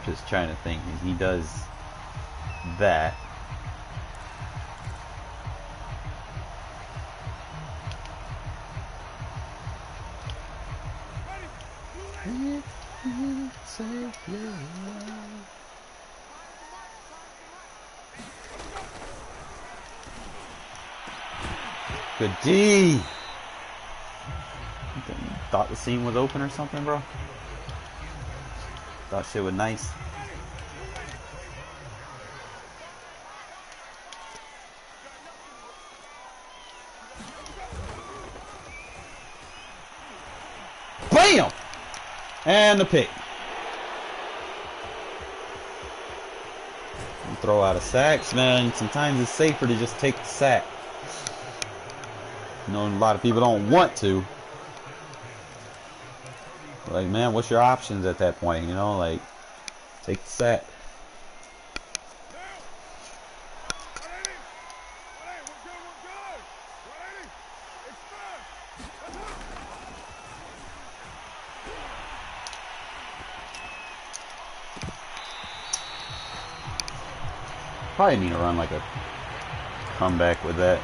Just trying to think. He does that. Good D. Thought the seam was open or something, bro. Thought shit was nice. Bam! And the pick. You throw out of sacks, man. Sometimes it's safer to just take the sack. You know, a lot of people don't want to. Like, man, what's your options at that point? You know, like, take the sack. Probably need to run like a comeback with that.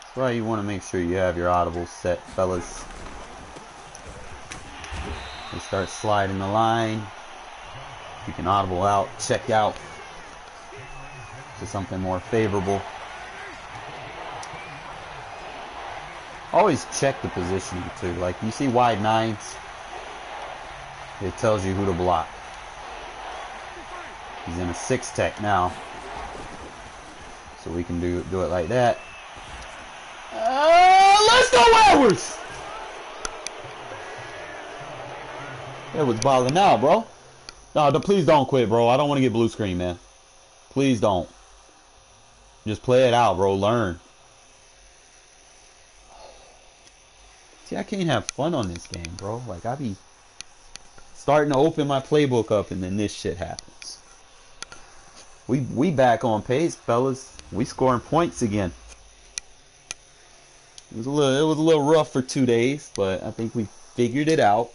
That's why you want to make sure you have your audibles set, fellas. They start sliding the line. You can audible out, check out to something more favorable. Always check the positioning too. Like, you see wide nines, it tells you who to block. He's in a 6 tech now. So we can do it like that. Let's go Edwards! Edwards balling out, bro. No, please don't quit, bro. I don't want to get blue screen, man. Please don't. Just play it out, bro. Learn. See, I can't have fun on this game, bro. Like, I be starting to open my playbook up, and then this shit happens. We back on pace, fellas. We scoring points again. It was a little rough for 2 days, but I think we figured it out.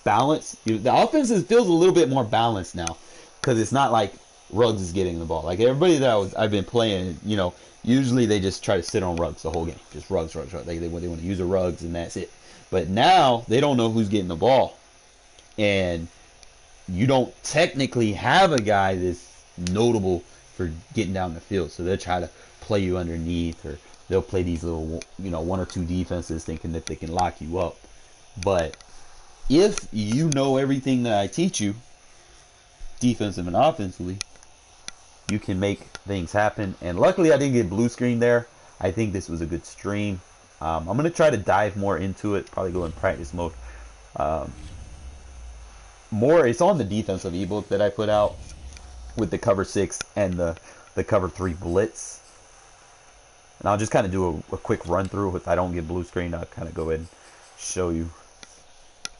Balance. The offense feels a little bit more balanced now, because it's not like Ruggs is getting the ball. Like everybody that I've been playing, you know, usually they just try to sit on Ruggs the whole game, just Ruggs. They want to use a Ruggs and that's it. But now they don't know who's getting the ball, and you don't technically have a guy that's notable for getting down the field. So they'll try to play you underneath, or they'll play these little, you know, 1 or 2 defenses thinking that they can lock you up. But if you know everything that I teach you, defensive and offensively, you can make things happen. And luckily I didn't get blue screen there. I think this was a good stream. I'm going to try to dive more into it, probably go in practice mode. It's on the defensive ebook that I put out with the cover 6 and the cover 3 blitz. And I'll just kind of do a quick run through. If I don't get blue screen, I'll kind of go ahead and show you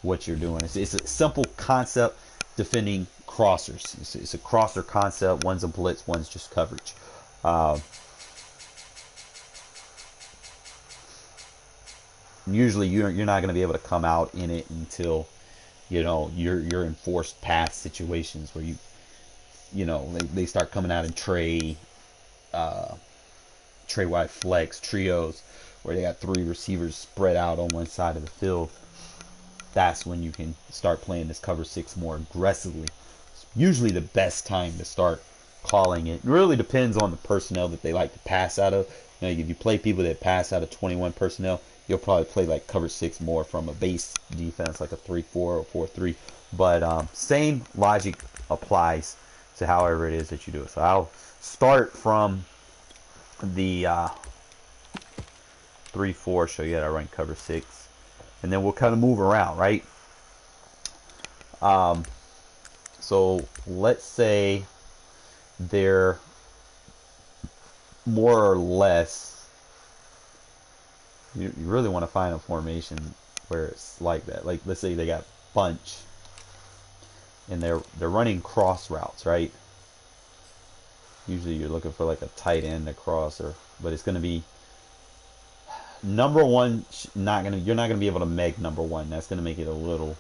what you're doing. It's a simple concept defending crossers. It's a crosser concept. One's a blitz, one's just coverage. Usually you're not going to be able to come out in it until, you know, you're in forced pass situations where you know, they start coming out in tray wide flex trios where they got 3 receivers spread out on one side of the field. That's when you can start playing this cover 6 more aggressively. It's usually the best time to start calling it. It really depends on the personnel that they like to pass out of. You know, if you play people that pass out of 21 personnel, you'll probably play like cover 6 more from a base defense, like a 3-4 or 4-3. But same logic applies to however it is that you do it. So I'll start from the 3-4, show you how to run cover 6. And then we'll kind of move around, right? So let's say they're more or less, you really want to find a formation where it's like that. Like, let's say they got bunch and they're running cross routes, right? Usually you're looking for like a tight end across, but it's going to be number one. You're not going to be able to make number one. That's going to make it a little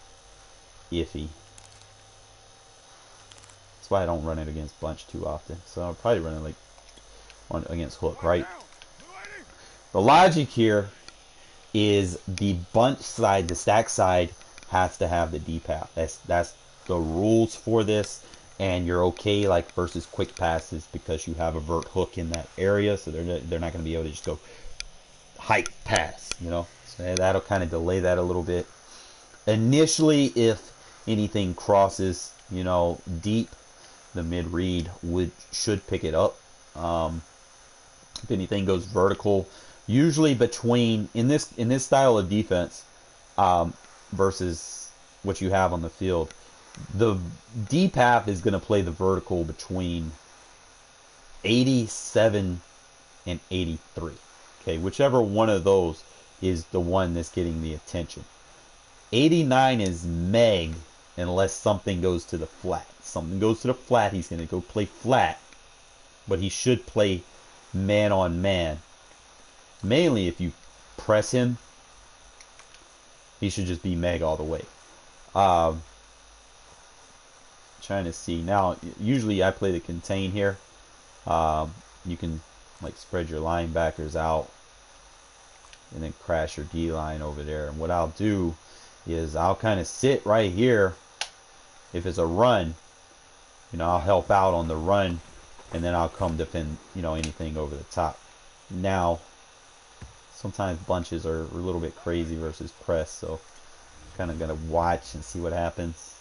iffy. That's why I don't run it against bunch too often. So I'll probably run it like one against hook, right? The logic here is the bunch side, the stack side, has to have the deep path. That's the rules for this. And you're okay like versus quick passes because you have a vert hook in that area, so they're not going to be able to just go hike pass, you know. So that'll kind of delay that a little bit. Initially, if anything crosses, you know, deep, the mid read should pick it up. If anything goes vertical, usually between in this style of defense versus what you have on the field, the deep half is going to play the vertical between 87 and 83. Okay, whichever one of those is the one that's getting the attention. 89 is meg unless something goes to the flat. Something goes to the flat, he's going to go play flat. But he should play man on man. Mainly if you press him, he should just be meg all the way. Trying to see now. Usually I play the contain here. You can like spread your linebackers out and then crash your D line over there. And what I'll do is I'll kind of sit right here. If it's a run, you know, I'll help out on the run, and then I'll come defend, you know, anything over the top. Now, sometimes bunches are a little bit crazy versus press, so kind of gonna watch and see what happens.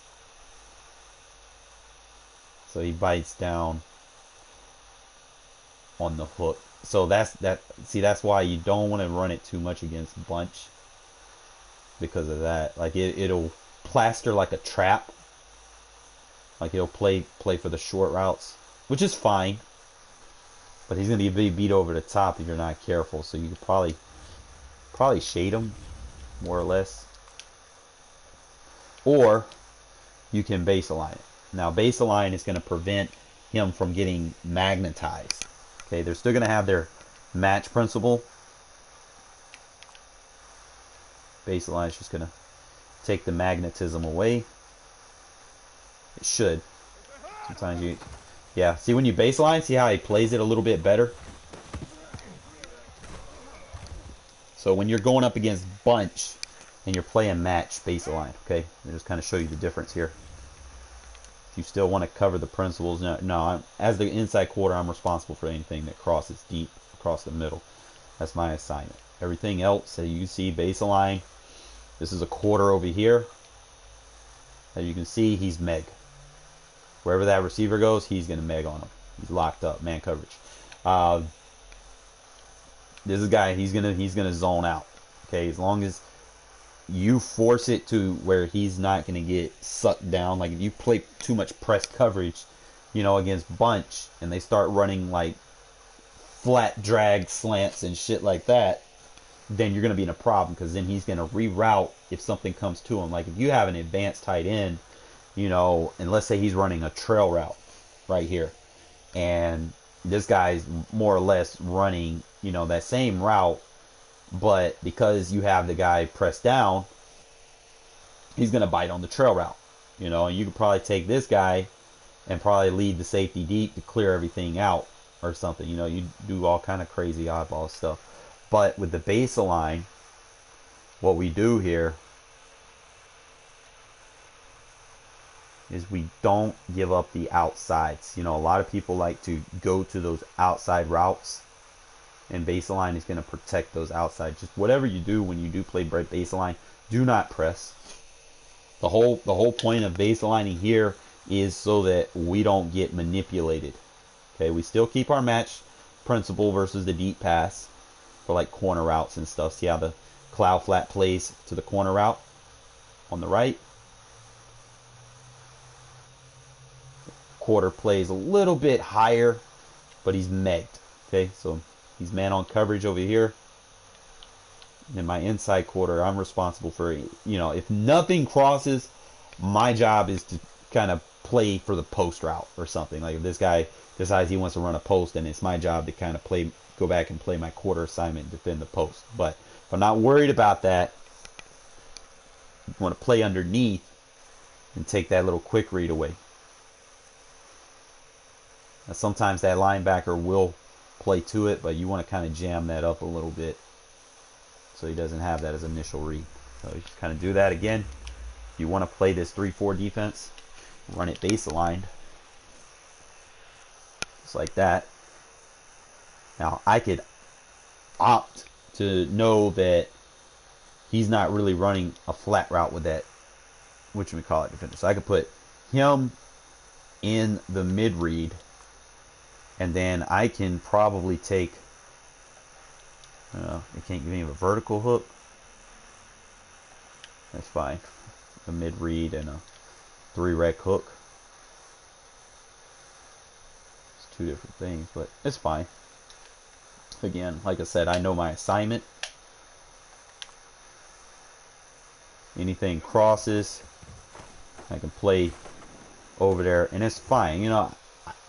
So he bites down. on the hook. So that's why you don't want to run it too much against bunch, because of that. Like it'll plaster like a trap. Like he'll play for the short routes, which is fine. But he's gonna be beat over the top if you're not careful. So you could probably shade him, more or less. Or you can base align it. Now base align is gonna prevent him from getting magnetized. Okay, they're still gonna have their match principle. Base align is just gonna take the magnetism away. It should. Sometimes you, yeah. See when you baseline, see how he plays it a little bit better. So when you're going up against bunch and you're playing match baseline, okay. I'll just kind of show you the difference here. If you still want to cover the principles, no. As the inside quarter, I'm responsible for anything that crosses deep across the middle. That's my assignment. Everything else that you see baseline. This is a quarter over here. As you can see, he's meg. Wherever that receiver goes, he's going to meg on him. He's locked up, man coverage. This is a guy, he's gonna zone out. Okay, as long as you force it to where he's not gonna get sucked down. Like if you play too much press coverage, you know, against bunch, and they start running like flat drag slants and shit like that, then you're gonna be in a problem, because then he's gonna reroute if something comes to him. Like if you have an advanced tight end, you know, and let's say he's running a trail route right here, and this guy's more or less running, you know, that same route, but because you have the guy pressed down, he's going to bite on the trail route, you know, and you could probably take this guy and probably lead the safety deep to clear everything out or something. You know, you do all kind of crazy oddball stuff. But with the baseline, what we do here is we don't give up the outsides. You know, a lot of people like to go to those outside routes, and baseline is going to protect those outsides. Just whatever you do when you do play baseline, do not press. The whole point of baselining here is so that we don't get manipulated. Okay, we still keep our match principle versus the deep pass for like corner routes and stuff. See how the cloud flat plays to the corner route on the right? Quarter plays a little bit higher, but he's megged. Okay, so he's man on coverage over here. In my inside quarter, I'm responsible for, you know, if nothing crosses, my job is to kind of play for the post route or something. Like if this guy decides he wants to run a post, then it's my job to kind of go back and play my quarter assignment and defend the post. But if I'm not worried about that, you want to play underneath and take that little quick read away. Now, sometimes that linebacker will play to it, but you want to kind of jam that up a little bit so he doesn't have that as initial read. So you just kind of do that again. If you want to play this 3-4 defense, run it base aligned, just like that. Now I could opt to know that he's not really running a flat route with that, whatchamacallit, defender. So I could put him in the mid read, and then I can probably take, it can't give me a vertical hook. That's fine. A mid read and a 3-rec hook. It's two different things, but it's fine. Again, like I said, I know my assignment. Anything crosses, I can play over there, and it's fine. You know,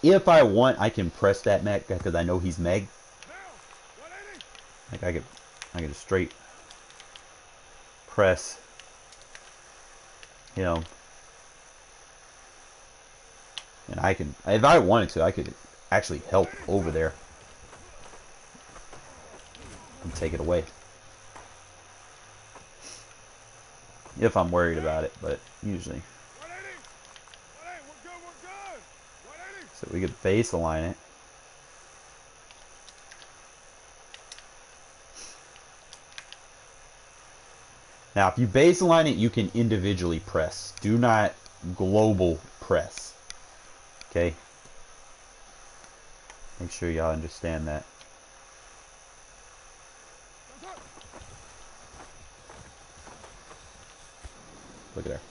if I want, I can press that meg because I know he's meg. Like I could just straight press, you know, and I can, if I wanted to, I could actually help over there and take it away if I'm worried about it, but usually. So we could base align it. Now, if you base align it, you can individually press. Do not global press. Okay? Make sure y'all understand that. Look at there.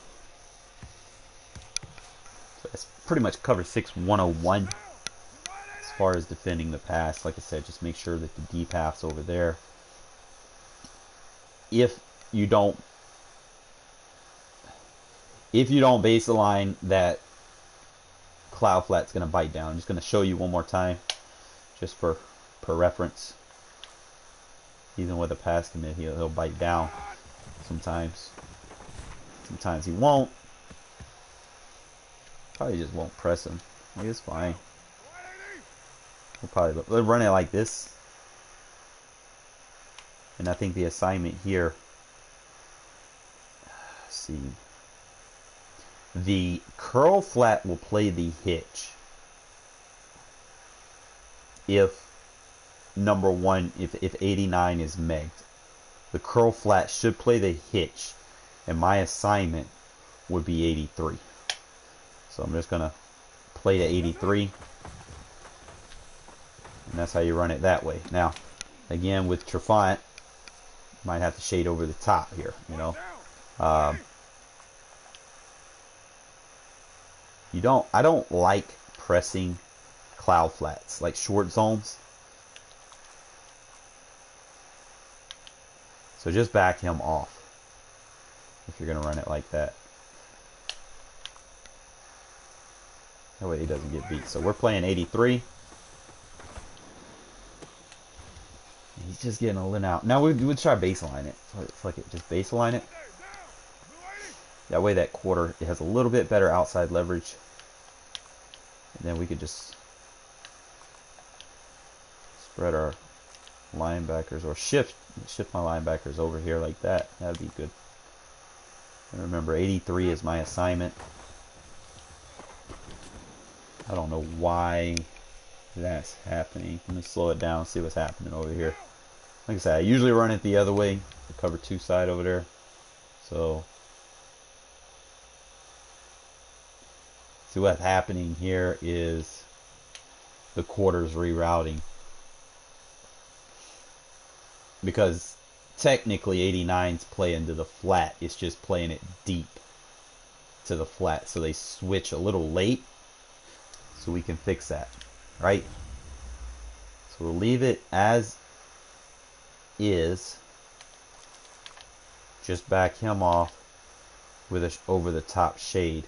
So that's pretty much cover 6 101 as far as defending the pass. Like I said, just make sure that the deep half's over there. If you don't baseline, that cloud flat's going to bite down. I'm just going to show you one more time, just for reference. Even with a pass commit, he'll bite down sometimes. Sometimes he won't. Probably just won't press him. Like, it's fine. We'll run it like this. And I think the assignment here, let's see, the curl flat will play the hitch if number one, if 89 is megged. The curl flat should play the hitch, and my assignment would be 83. So I'm just gonna play to 83, and that's how you run it that way. Now, again, with Trefant, might have to shade over the top here, you know. I don't like pressing cloud flats, like short zones. So just back him off if you're gonna run it like that. That way he doesn't get beat. So we're playing 83. He's just getting a little out. Now we would try baseline it. Fuck it, just baseline it. That way that quarter, it has a little bit better outside leverage. And then we could just spread our linebackers, or shift my linebackers over here like that. That'd be good. And remember, 83 is my assignment. I don't know why that's happening. Let me slow it down, see what's happening over here. Like I said, I usually run it the other way, the cover 2 side over there. So see what's happening here is the quarters rerouting, because technically 89's playing to the flat. It's just playing it deep to the flat, so they switch a little late. So we can fix that, right? So we'll leave it as is. Just back him off with a over the top shade,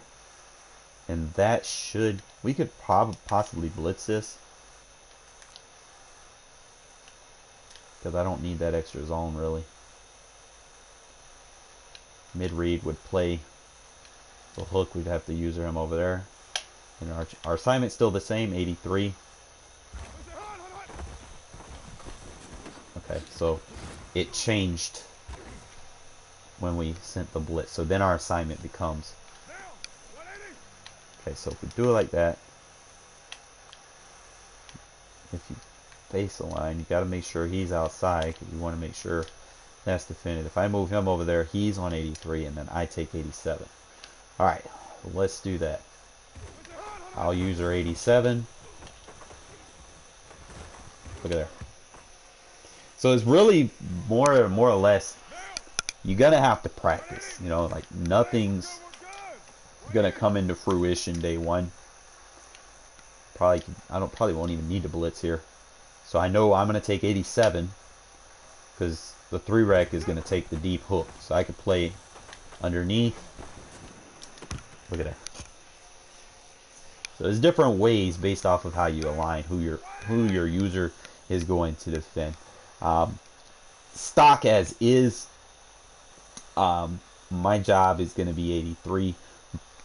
and that should, we could possibly blitz this, because I don't need that extra zone really. Mid read would play the hook. We'd have to use him over there. And our assignment's still the same, 83. Okay, so it changed when we sent the blitz. So then our assignment becomes, okay, so if we do it like that, if you base a line, you got to make sure he's outside, because you want to make sure that's defended. If I move him over there, he's on 83, and then I take 87. Alright, let's do that. I'll use her 87. Look at there. So it's really more or less, you're gonna have to practice. You know, like nothing's gonna come into fruition day one. Probably won't even need to blitz here. So I know I'm gonna take 87 because the 3 rec is gonna take the deep hook. So I could play underneath. Look at that. So there's different ways based off of how you align, who your user is going to defend. Stock as is, my job is going to be 83.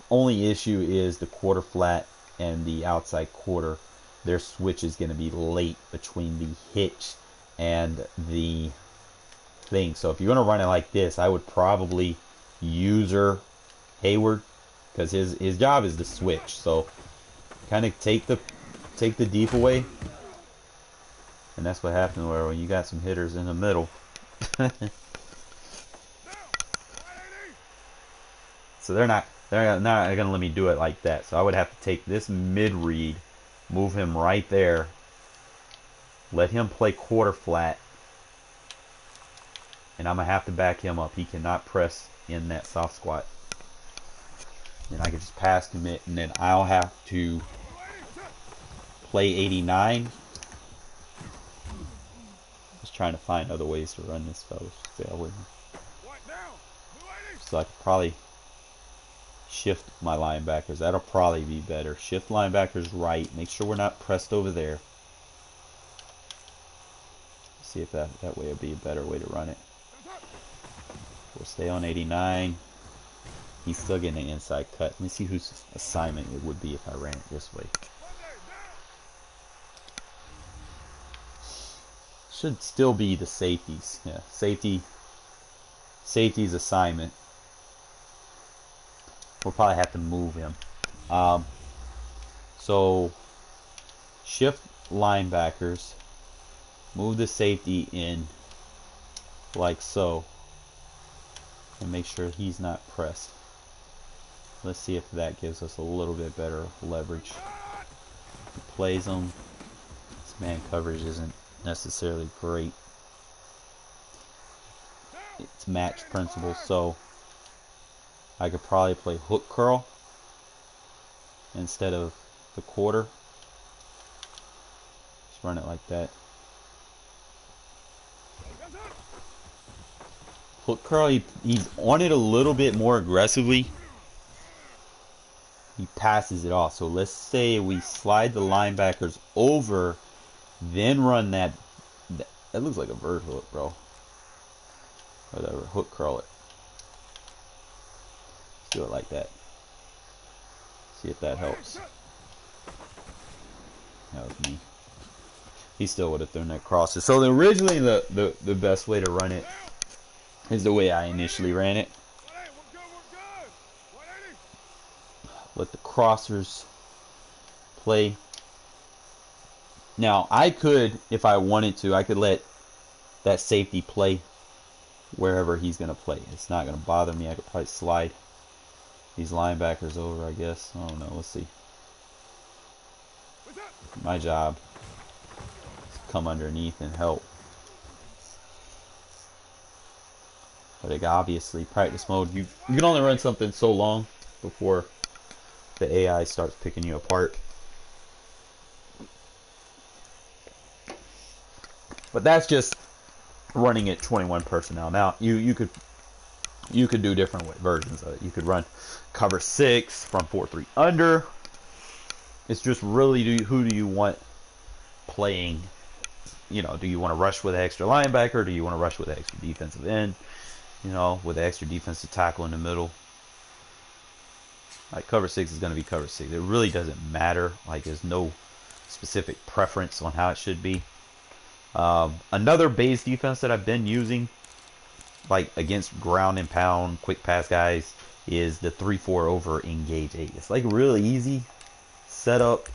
Only issue is the quarter flat and the outside quarter. Their switch is going to be late between the hitch and the thing. So if you're going to run it like this, I would probably user Hayward, because his job is to switch. So kind of take the deep away, and that's what happens where when you got some hitters in the middle. So they're not gonna let me do it like that. So I would have to take this mid read, move him right there, Let him play quarter flat. And I'm going to have to back him up. He cannot press in that soft squat. And I can just pass him it, and then I'll have to play 89. Just trying to find other ways to run this, fellas. Stay with me. So I could probably shift my linebackers. That'll probably be better. Shift linebackers right. Make sure we're not pressed over there. See if that way would be a better way to run it. We'll stay on 89. He's still getting an inside cut. Let me see whose assignment it would be if I ran it this way. Should still be the safeties. Yeah, safety's assignment. We'll probably have to move him. So shift linebackers. Move the safety in like so. And make sure he's not pressed. Let's see if that gives us a little bit better leverage. He plays him. This man coverage isn't necessarily great. It's match principle, so I could probably play hook curl instead of the quarter. Just run it like that. Hook curl, he's on it a little bit more aggressively. He passes it off. So let's say we slide the linebackers over, then run that. That looks like a vert hook, bro. Whatever, hook curl it. Let's do it like that. See if that helps. That was me. He still would have thrown that crosser. So originally the best way to run it is the way I initially ran it. Let the crossers play. Now I could, if I wanted to, I could let that safety play wherever he's going to play. It's not going to bother me. I could probably slide these linebackers over, I guess. I don't know. Let's see. My job is to come underneath and help. But like, obviously, practice mode, you can only run something so long before the AI starts picking you apart. But that's just running it 21 personnel. Now you could do different versions of it. You could run cover 6 from 4-3 under. It's just really who do you want playing? You know, do you want to rush with an extra linebacker? Or do you want to rush with an extra defensive end? You know, with an extra defensive tackle in the middle. Like cover 6 is going to be cover 6. It really doesn't matter. Like there's no specific preference on how it should be. Another base defense that I've been using, like against ground and pound quick pass guys, is the 3-4 over engage 8. It's like really easy setup.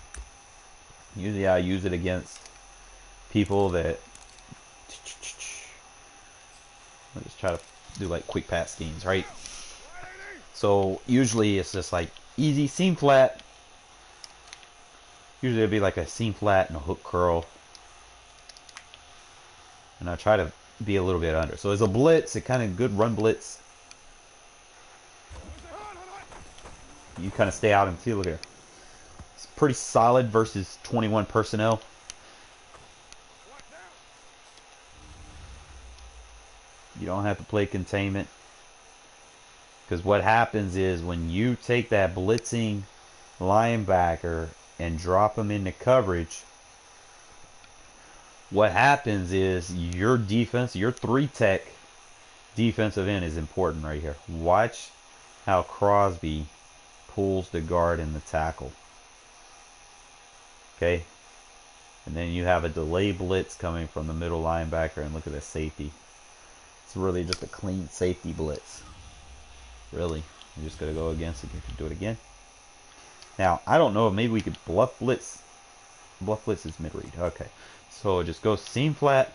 Usually I use it against people that I just try to do like quick pass schemes, right? So usually it's just like easy seam flat. Usually it'd be like a seam flat and a hook curl. And I try to be a little bit under. So as a blitz, a kind of good run blitz, you kind of stay out and feel. Look at it. It's pretty solid versus 21 personnel. You don't have to play containment. Because what happens is when you take that blitzing linebacker and drop him into coverage, what happens is your defense, your 3-tech defensive end is important right here. Watch how Crosby pulls the guard and the tackle. Okay? And then you have a delay blitz coming from the middle linebacker, and look at the safety. It's really just a clean safety blitz. Really. You're just going to go against it. You can do it again. Now, I don't know if maybe we could bluff blitz. Bluff blitz is mid-read. Okay. So just go seam flat,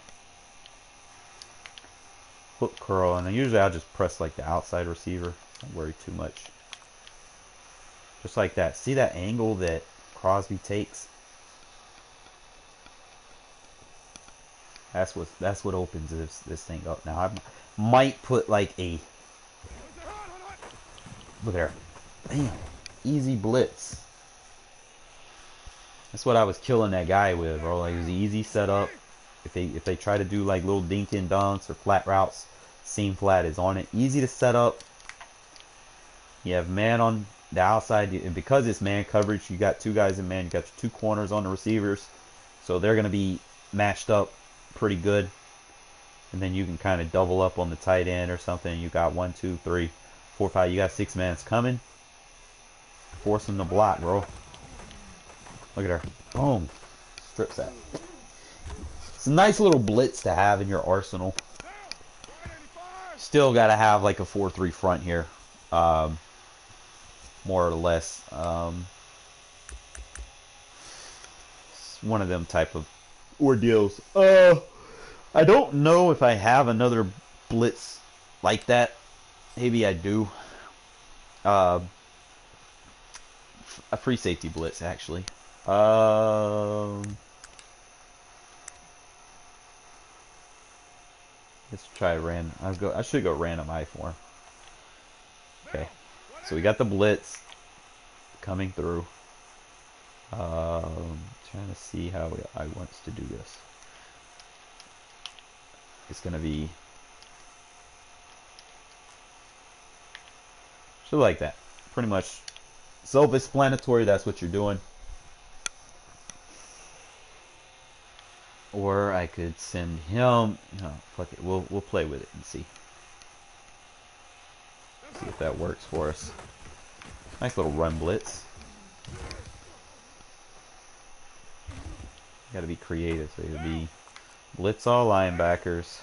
hook curl, and then usually I'll just press like the outside receiver. Don't worry too much. Just like that. See that angle that Crosby takes? That's what opens this thing up. Now I might put like a look there. Damn, easy blitz. That's what I was killing that guy with, bro. Like, it was easy setup. If they try to do like little dink and dunks or flat routes, seam flat is on it. Easy to set up. You have man on the outside, and because it's man coverage, you got two guys in man. You got your two corners on the receivers, so they're gonna be matched up pretty good. And then you can kind of double up on the tight end or something. You got 1, 2, 3, 4, 5. You got 6 mans coming. Force them to block, bro. Look at her. Boom. Strip sack. It's a nice little blitz to have in your arsenal. Still got to have like a 4-3 front here. More or less. It's one of them type of ordeals. I don't know if I have another blitz like that. Maybe I do. A free safety blitz, actually. Let's try random. I should go random I for him. Okay, so we got the blitz coming through. Trying to see how I wants to do this. It's gonna be so like that. Pretty much self-explanatory. That's what you're doing. Or I could send him. No, fuck it. We'll play with it and see. See if that works for us. Nice little run blitz. Got to be creative. So it'll be blitz all linebackers.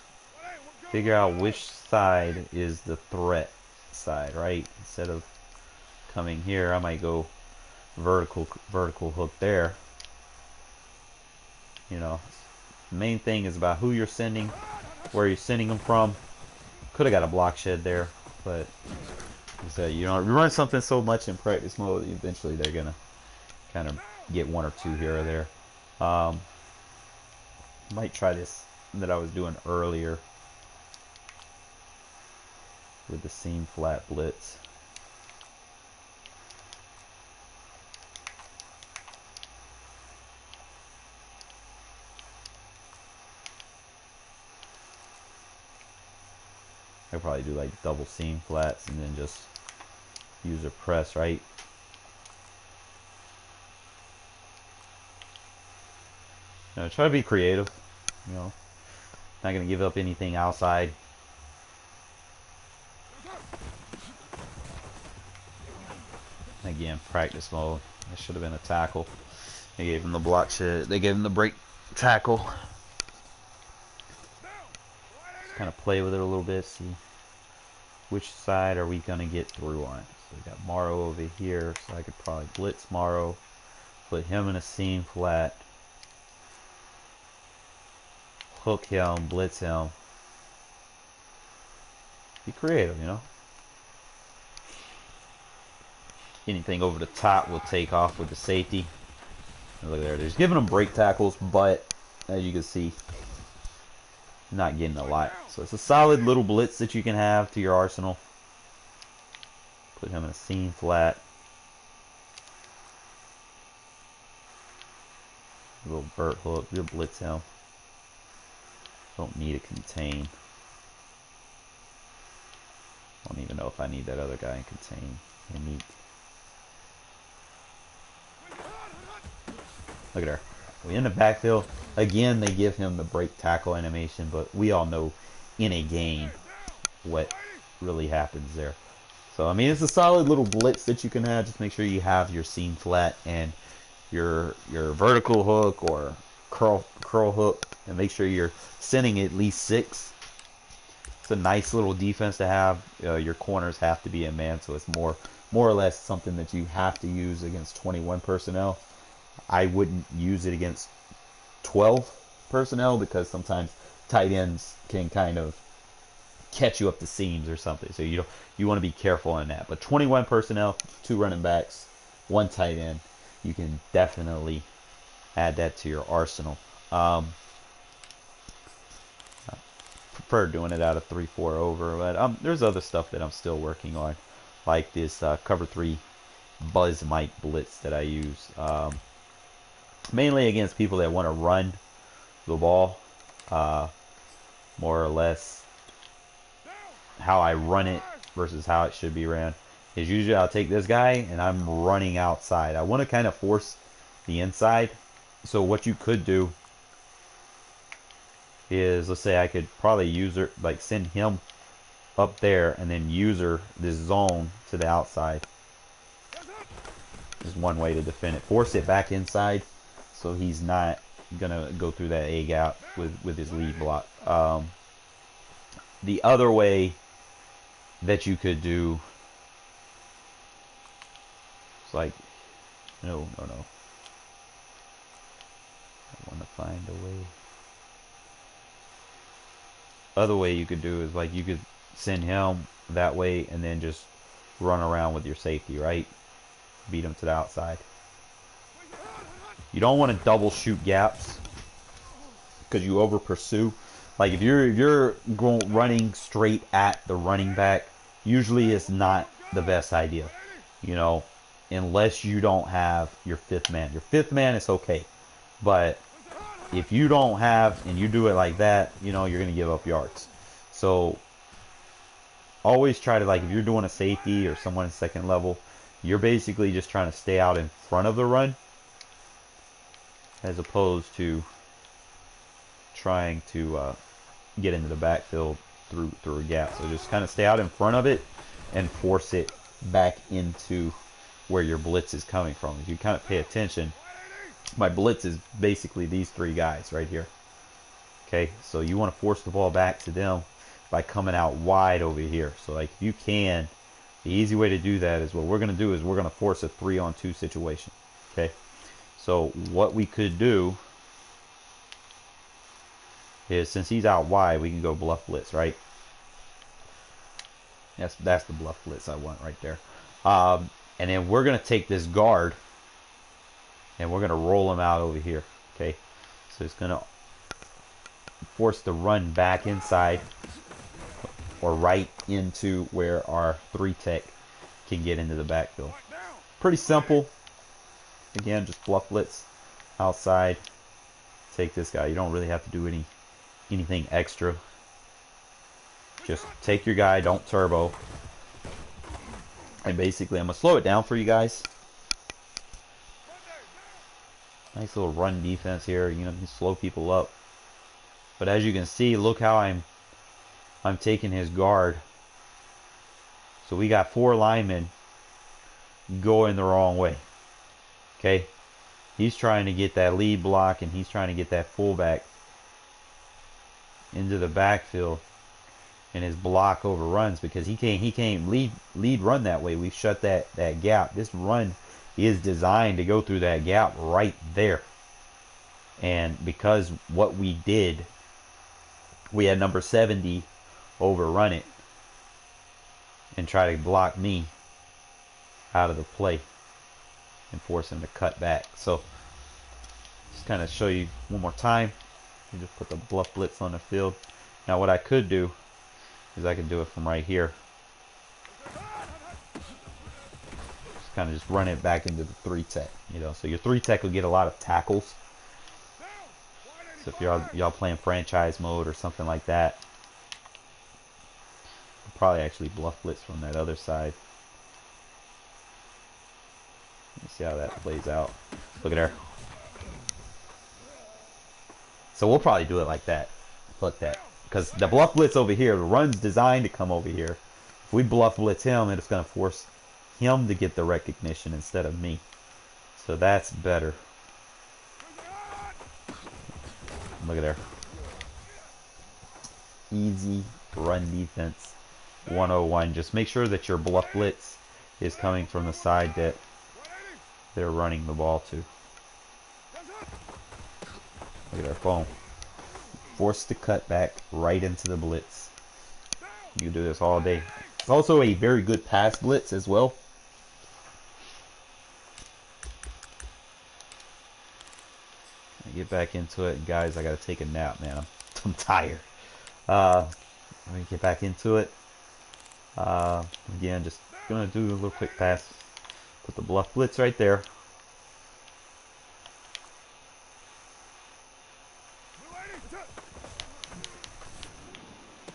Figure out which side is the threat side, right? Instead of coming here, I might go vertical hook there. You know, the main thing is about who you're sending, where you're sending them from. Could have got a block shed there, but so, you know, you run something so much in practice mode, eventually they're gonna kind of get 1 or 2 here or there. Might try this that I was doing earlier with the seam flat blitz. I'd probably do like double seam flats and then just use a press, right? You know, try to be creative. You know, not gonna give up anything outside. Again, practice mode. That should have been a tackle. They gave him the block shit. They gave him the break tackle. Just kind of play with it a little bit. See which side are we gonna get through on. So we got Morrow over here. So I could probably blitz Morrow, put him in a seam flat, hook him, blitz him. Be creative, you know. Anything over the top will take off with the safety. Look there, they're just giving them break tackles, but as you can see, not getting a lot. So it's a solid little blitz that you can have to your arsenal. Put him in a seam flat. A little vert hook, we'll blitz him. Don't need a contain. Don't even know if I need that other guy in contain. Unique. Look at her. We in the backfield. Again, they give him the break tackle animation, but we all know in a game what really happens there. So, I mean, it's a solid little blitz that you can have. Just make sure you have your seam flat and your vertical hook or curl hook, and make sure you're sending at least 6. It's a nice little defense to have. Your corners have to be in man, so it's more or less something that you have to use against 21 personnel. I wouldn't use it against 12 personnel because sometimes tight ends can kind of catch you up the seams or something. So you want to be careful on that. But 21 personnel, 2 running backs, 1 tight end, you can definitely add that to your arsenal. prefer doing it out of 3-4 over, but there's other stuff that I'm still working on, like this cover 3 Buzz Mike Blitz that I use, mainly against people that want to run the ball, more or less how I run it versus how it should be ran. Is usually I'll take this guy and I'm running outside. I want to kind of force the inside. So what you could do is, let's say I could probably user, like send him up there and then user this zone to the outside. Is one way to defend it. Force it back inside so he's not gonna go through that A gap with his lead block. The other way that you could do, it's like, no. I want to find a way. Other way you could do is, like, you could send him that way and then just run around with your safety, right? Beat him to the outside. You don't want to double shoot gaps because you over pursue. Like if you're running straight at the running back, usually it's not the best idea, you know, unless you don't have your fifth man. Your fifth man is okay, but if you don't have and you do it like that, you know, you're gonna give up yards. So always try to, like, if you're doing a safety or someone in second level, you're basically just trying to stay out in front of the run as opposed to trying to get into the backfield through a gap. So just kind of stay out in front of it and force it back into where your blitz is coming from. If you kind of pay attention, my blitz is basically these three guys right here. Okay, so you want to force the ball back to them by coming out wide over here. So like if you can, the easy way to do that is what we're going to do is we're going to force a 3-on-2 situation. Okay, so what we could do is, since he's out wide, we can go Bluff Blitz, right? That's the Bluff Blitz I want right there. And then we're going to take this guard and we're going to roll him out over here. Okay, so it's going to force the run back inside or right into where our 3-tech can get into the backfield. Pretty simple. Again, just Bluff Blitz outside. Take this guy. You don't really have to do anything extra. Just take your guy, don't turbo. And basically, I'm going to slow it down for you guys. Nice little run defense here. You know, you can slow people up. But as you can see, look how I'm taking his guard. So we got 4 linemen going the wrong way. Okay? He's trying to get that lead block and he's trying to get that fullback into the backfield, and his block overruns because he can't lead run that way. We shut that gap. This run is designed to go through that gap right there. And because what we did, we had number 70 overrun it and try to block me out of the play and force him to cut back. So just kind of show you one more time. You just put the Bluff Blitz on the field. Now what I could do is I could do it from right here. Just kind of just run it back into the 3-tech, you know. So your 3-tech will get a lot of tackles. So if y'all playing franchise mode or something like that, I'll probably actually Bluff Blitz from that other side. Let's see how that plays out. Look at her. So we'll probably do it like that. Fuck that. Because the Bluff Blitz over here, the run's designed to come over here. If we Bluff Blitz him, it's going to force him to get the recognition instead of me. So that's better. Look at there. Easy run defense 101. Just make sure that your Bluff Blitz is coming from the side that they're running the ball to. Look at our phone. Force the cut back right into the blitz. You can do this all day. It's also a very good pass blitz as well. Get back into it, guys. I gotta take a nap, man. I'm tired. Let me get back into it. Again, just gonna do a little quick pass. Put the Bluff Blitz right there.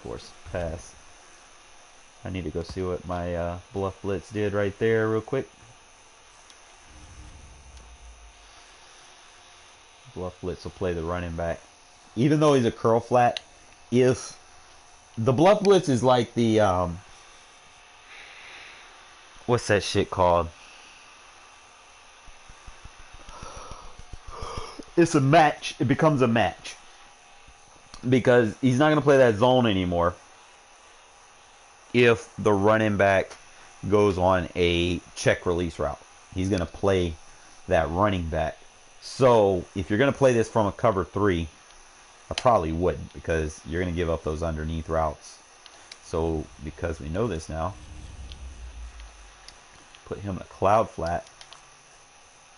Force pass. I need to go see what my Bluff Blitz did right there real quick. Bluff Blitz will play the running back. Even though he's a curl flat, if the Bluff Blitz is like the what's that shit called? It's a match. It becomes a match. Because he's not going to play that zone anymore if the running back goes on a check release route. He's going to play that running back. So if you're going to play this from a cover 3, I probably wouldn't, because you're going to give up those underneath routes. So because we know this now, put him in a cloud flat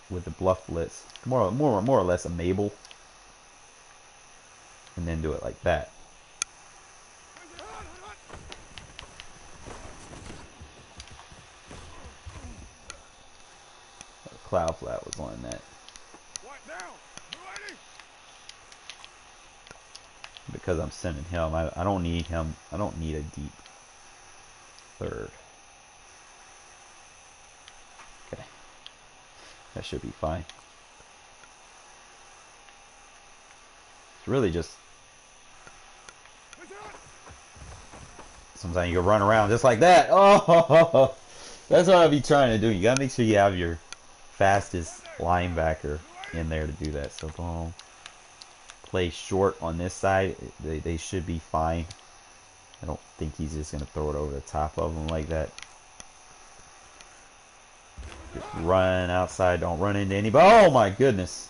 with the Bluff Blitz. More or less a Mabel. And then do it like that. Cloud flat was on that. Because I'm sending him, I don't need him. I don't need a deep third. Okay, that should be fine. It's really just sometimes you can run around just like that. Oh, that's what I'll be trying to do. You gotta make sure you have your fastest linebacker in there to do that. So boom, play short on this side. They should be fine. I don't think he's just gonna throw it over the top of them like that. Just run outside. Don't run into anybody. Oh my goodness,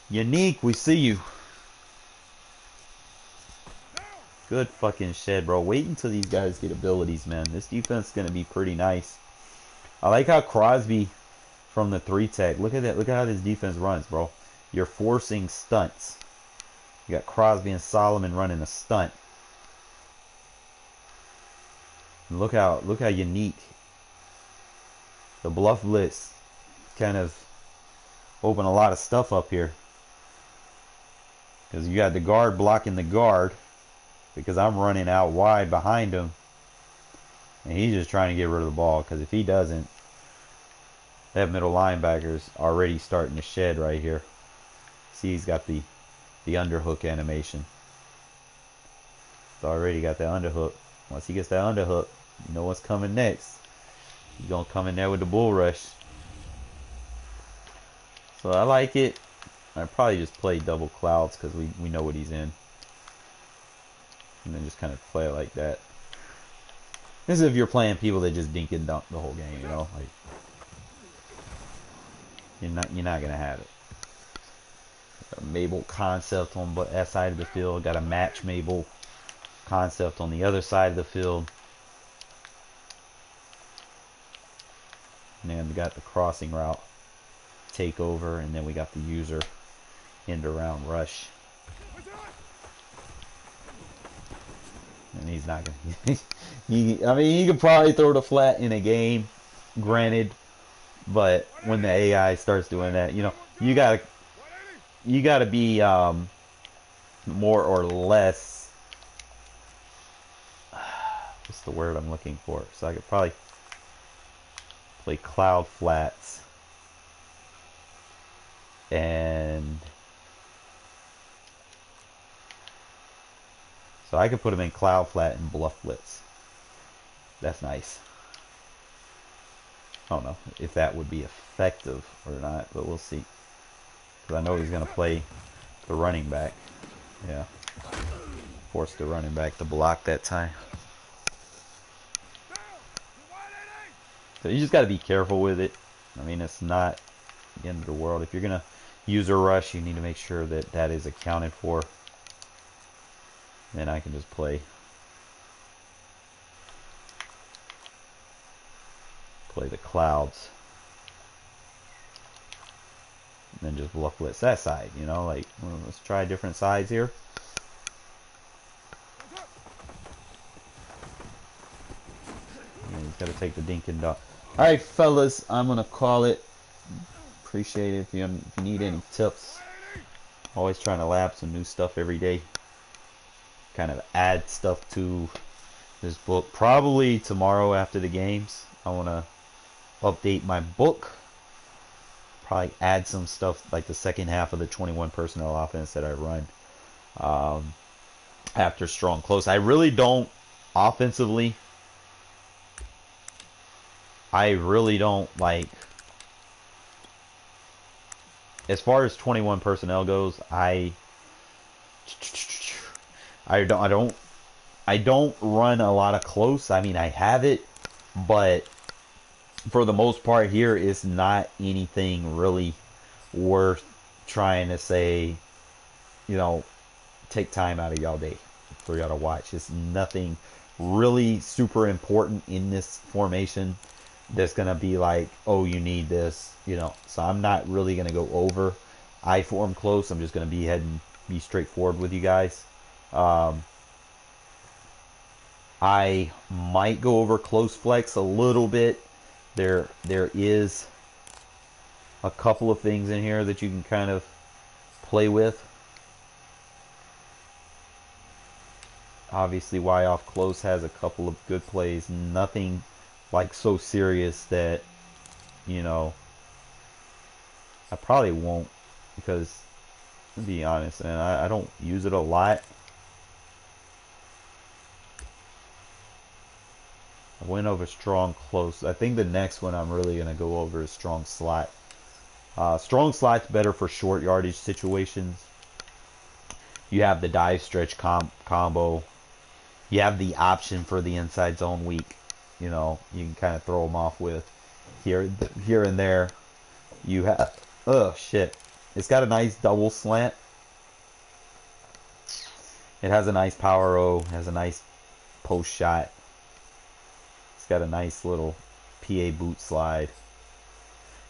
Unique, we see you. Good fucking shed, bro. Wait until these guys get abilities, man. This defense is going to be pretty nice. I like how Crosby from the 3-tech. Look at that. Look at how this defense runs, bro. You're forcing stunts. You got Crosby and Solomon running a stunt. And look how unique. The Bluff Blitz kind of open a lot of stuff up here. Because you got the guard blocking the guard. Because I'm running out wide behind him. And he's just trying to get rid of the ball. Because if he doesn't, that middle linebacker's already starting to shed right here. See, he's got the underhook animation. It's already got that underhook. Once he gets that underhook, you know what's coming next. He's going to come in there with the bull rush. So I like it. I probably just play double clouds because we know what he's in. And then just kind of play it like that. This is if you're playing people that just dink and dunk the whole game, you know, like you're not gonna have it. A Mabel concept on that side of the field. Got a match Mabel concept on the other side of the field. And then we got the crossing route takeover, and then we got the user end around rush. And he's not gonna. I mean, he could probably throw the flat in a game, granted. But when the AI starts doing that, you know, you gotta be more or less. What's the word I'm looking for? So I could probably play cloud flats and. So I could put him in cloud flat and Bluff Blitz. That's nice. I don't know if that would be effective or not, but we'll see. Because I know he's going to play the running back. Yeah. Force the running back to block that time. So you just got to be careful with it. I mean, it's not the end of the world. If you're going to use a rush, you need to make sure that that is accounted for. Then I can just play the clouds. And then just Bluff Blitz that side, you know, like, well, let's try different sides here. Gotta take the Dinkin dog. Alright, fellas, I'm gonna call it. Appreciate it. If you need any tips, always trying to lab some new stuff every day. Kind of add stuff to this book. Probably tomorrow after the games, I want to update my book. Probably add some stuff like the second half of the 21 personnel offense that I run after strong close. I really don't offensively. I really don't like, as far as 21 personnel goes, I don't run a lot of close. I mean, I have it, but for the most part here, it's not anything really worth trying to say, you know, take time out of y'all day for y'all to watch. It's nothing really super important in this formation that's gonna be like, oh, you need this, you know. So I'm not really gonna go over I form close. I'm just gonna be straightforward with you guys. I might go over close flex a little bit. There is a couple of things in here that you can kind of play with. Obviously, Y off close has a couple of good plays. Nothing like so serious that, you know, I probably won't, because to be honest, and I don't use it a lot. I went over strong close. I think the next one I'm really going to go over is strong slot. Strong slot's better for short yardage situations. You have the dive stretch combo. You have the option for the inside zone weak. You know, you can kind of throw them off with here and there. You have, oh shit, it's got a nice double slant. It has a nice power O, has a nice post shot. It's got a nice little PA boot slide.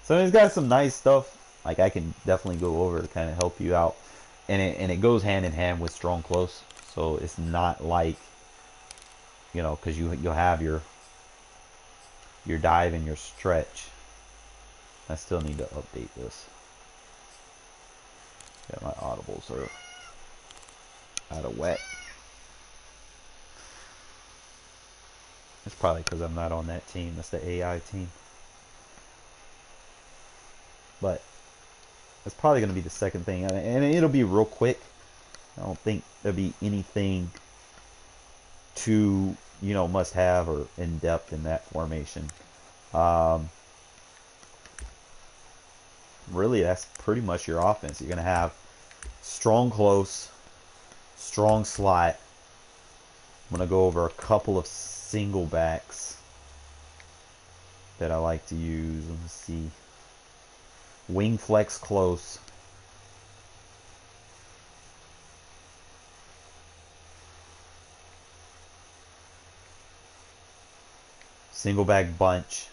So it's got some nice stuff. Like, I can definitely go over to kind of help you out. And it goes hand in hand with strong close. So it's not like, you know, because you'll have your dive and your stretch. I still need to update this. Yeah, my audibles are out of whack. It's probably because I'm not on that team. That's the AI team. But that's probably going to be the second thing. And it'll be real quick. I don't think there'll be anything too, you know, must have or in depth in that formation. Really, that's pretty much your offense. You're going to have strong close, strong slot. I'm going to go over a couple of single backs that I like to use. Let me see. Wing flex close. Single back bunch.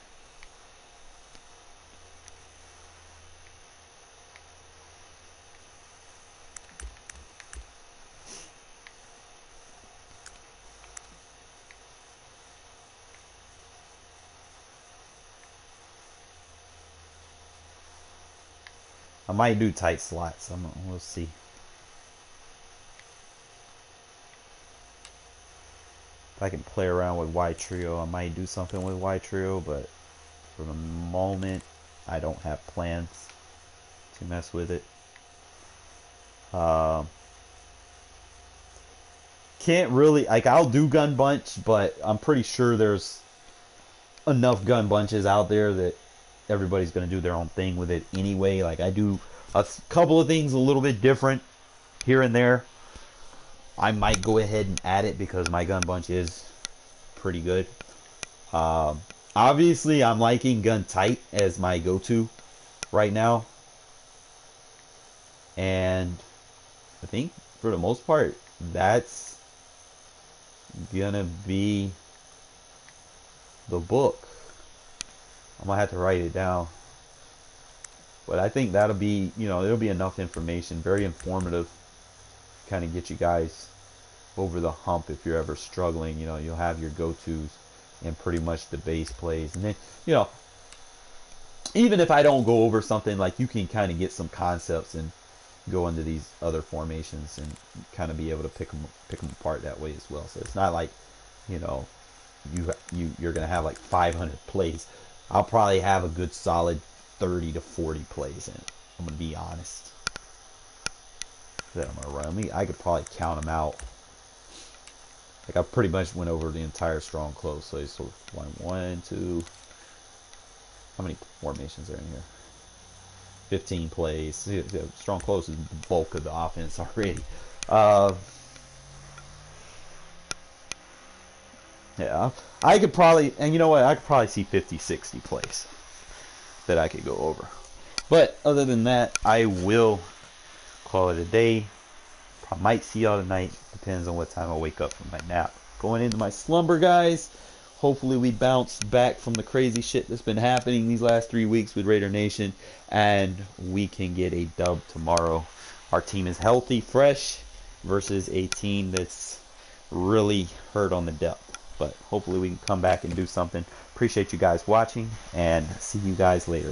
I might do tight slots. We'll see. If I can play around with Y trio, I might do something with Y trio, but for the moment, I don't have plans to mess with it. Can't really, like, I'll do gun bunch, but I'm pretty sure there's enough gun bunches out there that everybody's going to do their own thing with it anyway. Like, I do a couple of things a little bit different here and there. I might go ahead and add it because my gun bunch is pretty good. Obviously, I'm liking gun tight as my go-to right now. And I think for the most part, that's gonna be the book. I'm gonna have to write it down. But I think that'll be, you know, it'll be enough information, very informative, kind of get you guys over the hump if you're ever struggling. You know, you'll have your go-tos and pretty much the base plays. And then, you know, even if I don't go over something, like, you can kind of get some concepts and go into these other formations and kind of be able to pick them apart that way as well. So it's not like, you know, you're gonna have like 500 plays. I'll probably have a good solid 30 to 40 plays in it. I'm gonna be honest. That I'm gonna run. I could probably count them out. Like, I pretty much went over the entire strong close. So it's sort of 1, 2. How many formations are in here? 15 plays. Strong close is the bulk of the offense already. Yeah, I could probably, and you know what, I could probably see 50, 60 plays that I could go over. But other than that, I will call it a day. I might see y'all tonight. Depends on what time I wake up from my nap. Going into my slumber, guys. Hopefully we bounce back from the crazy shit that's been happening these last 3 weeks with Raider Nation, and we can get a dub tomorrow. Our team is healthy, fresh, versus a team that's really hurt on the depth. But hopefully we can come back and do something. Appreciate you guys watching, and see you guys later.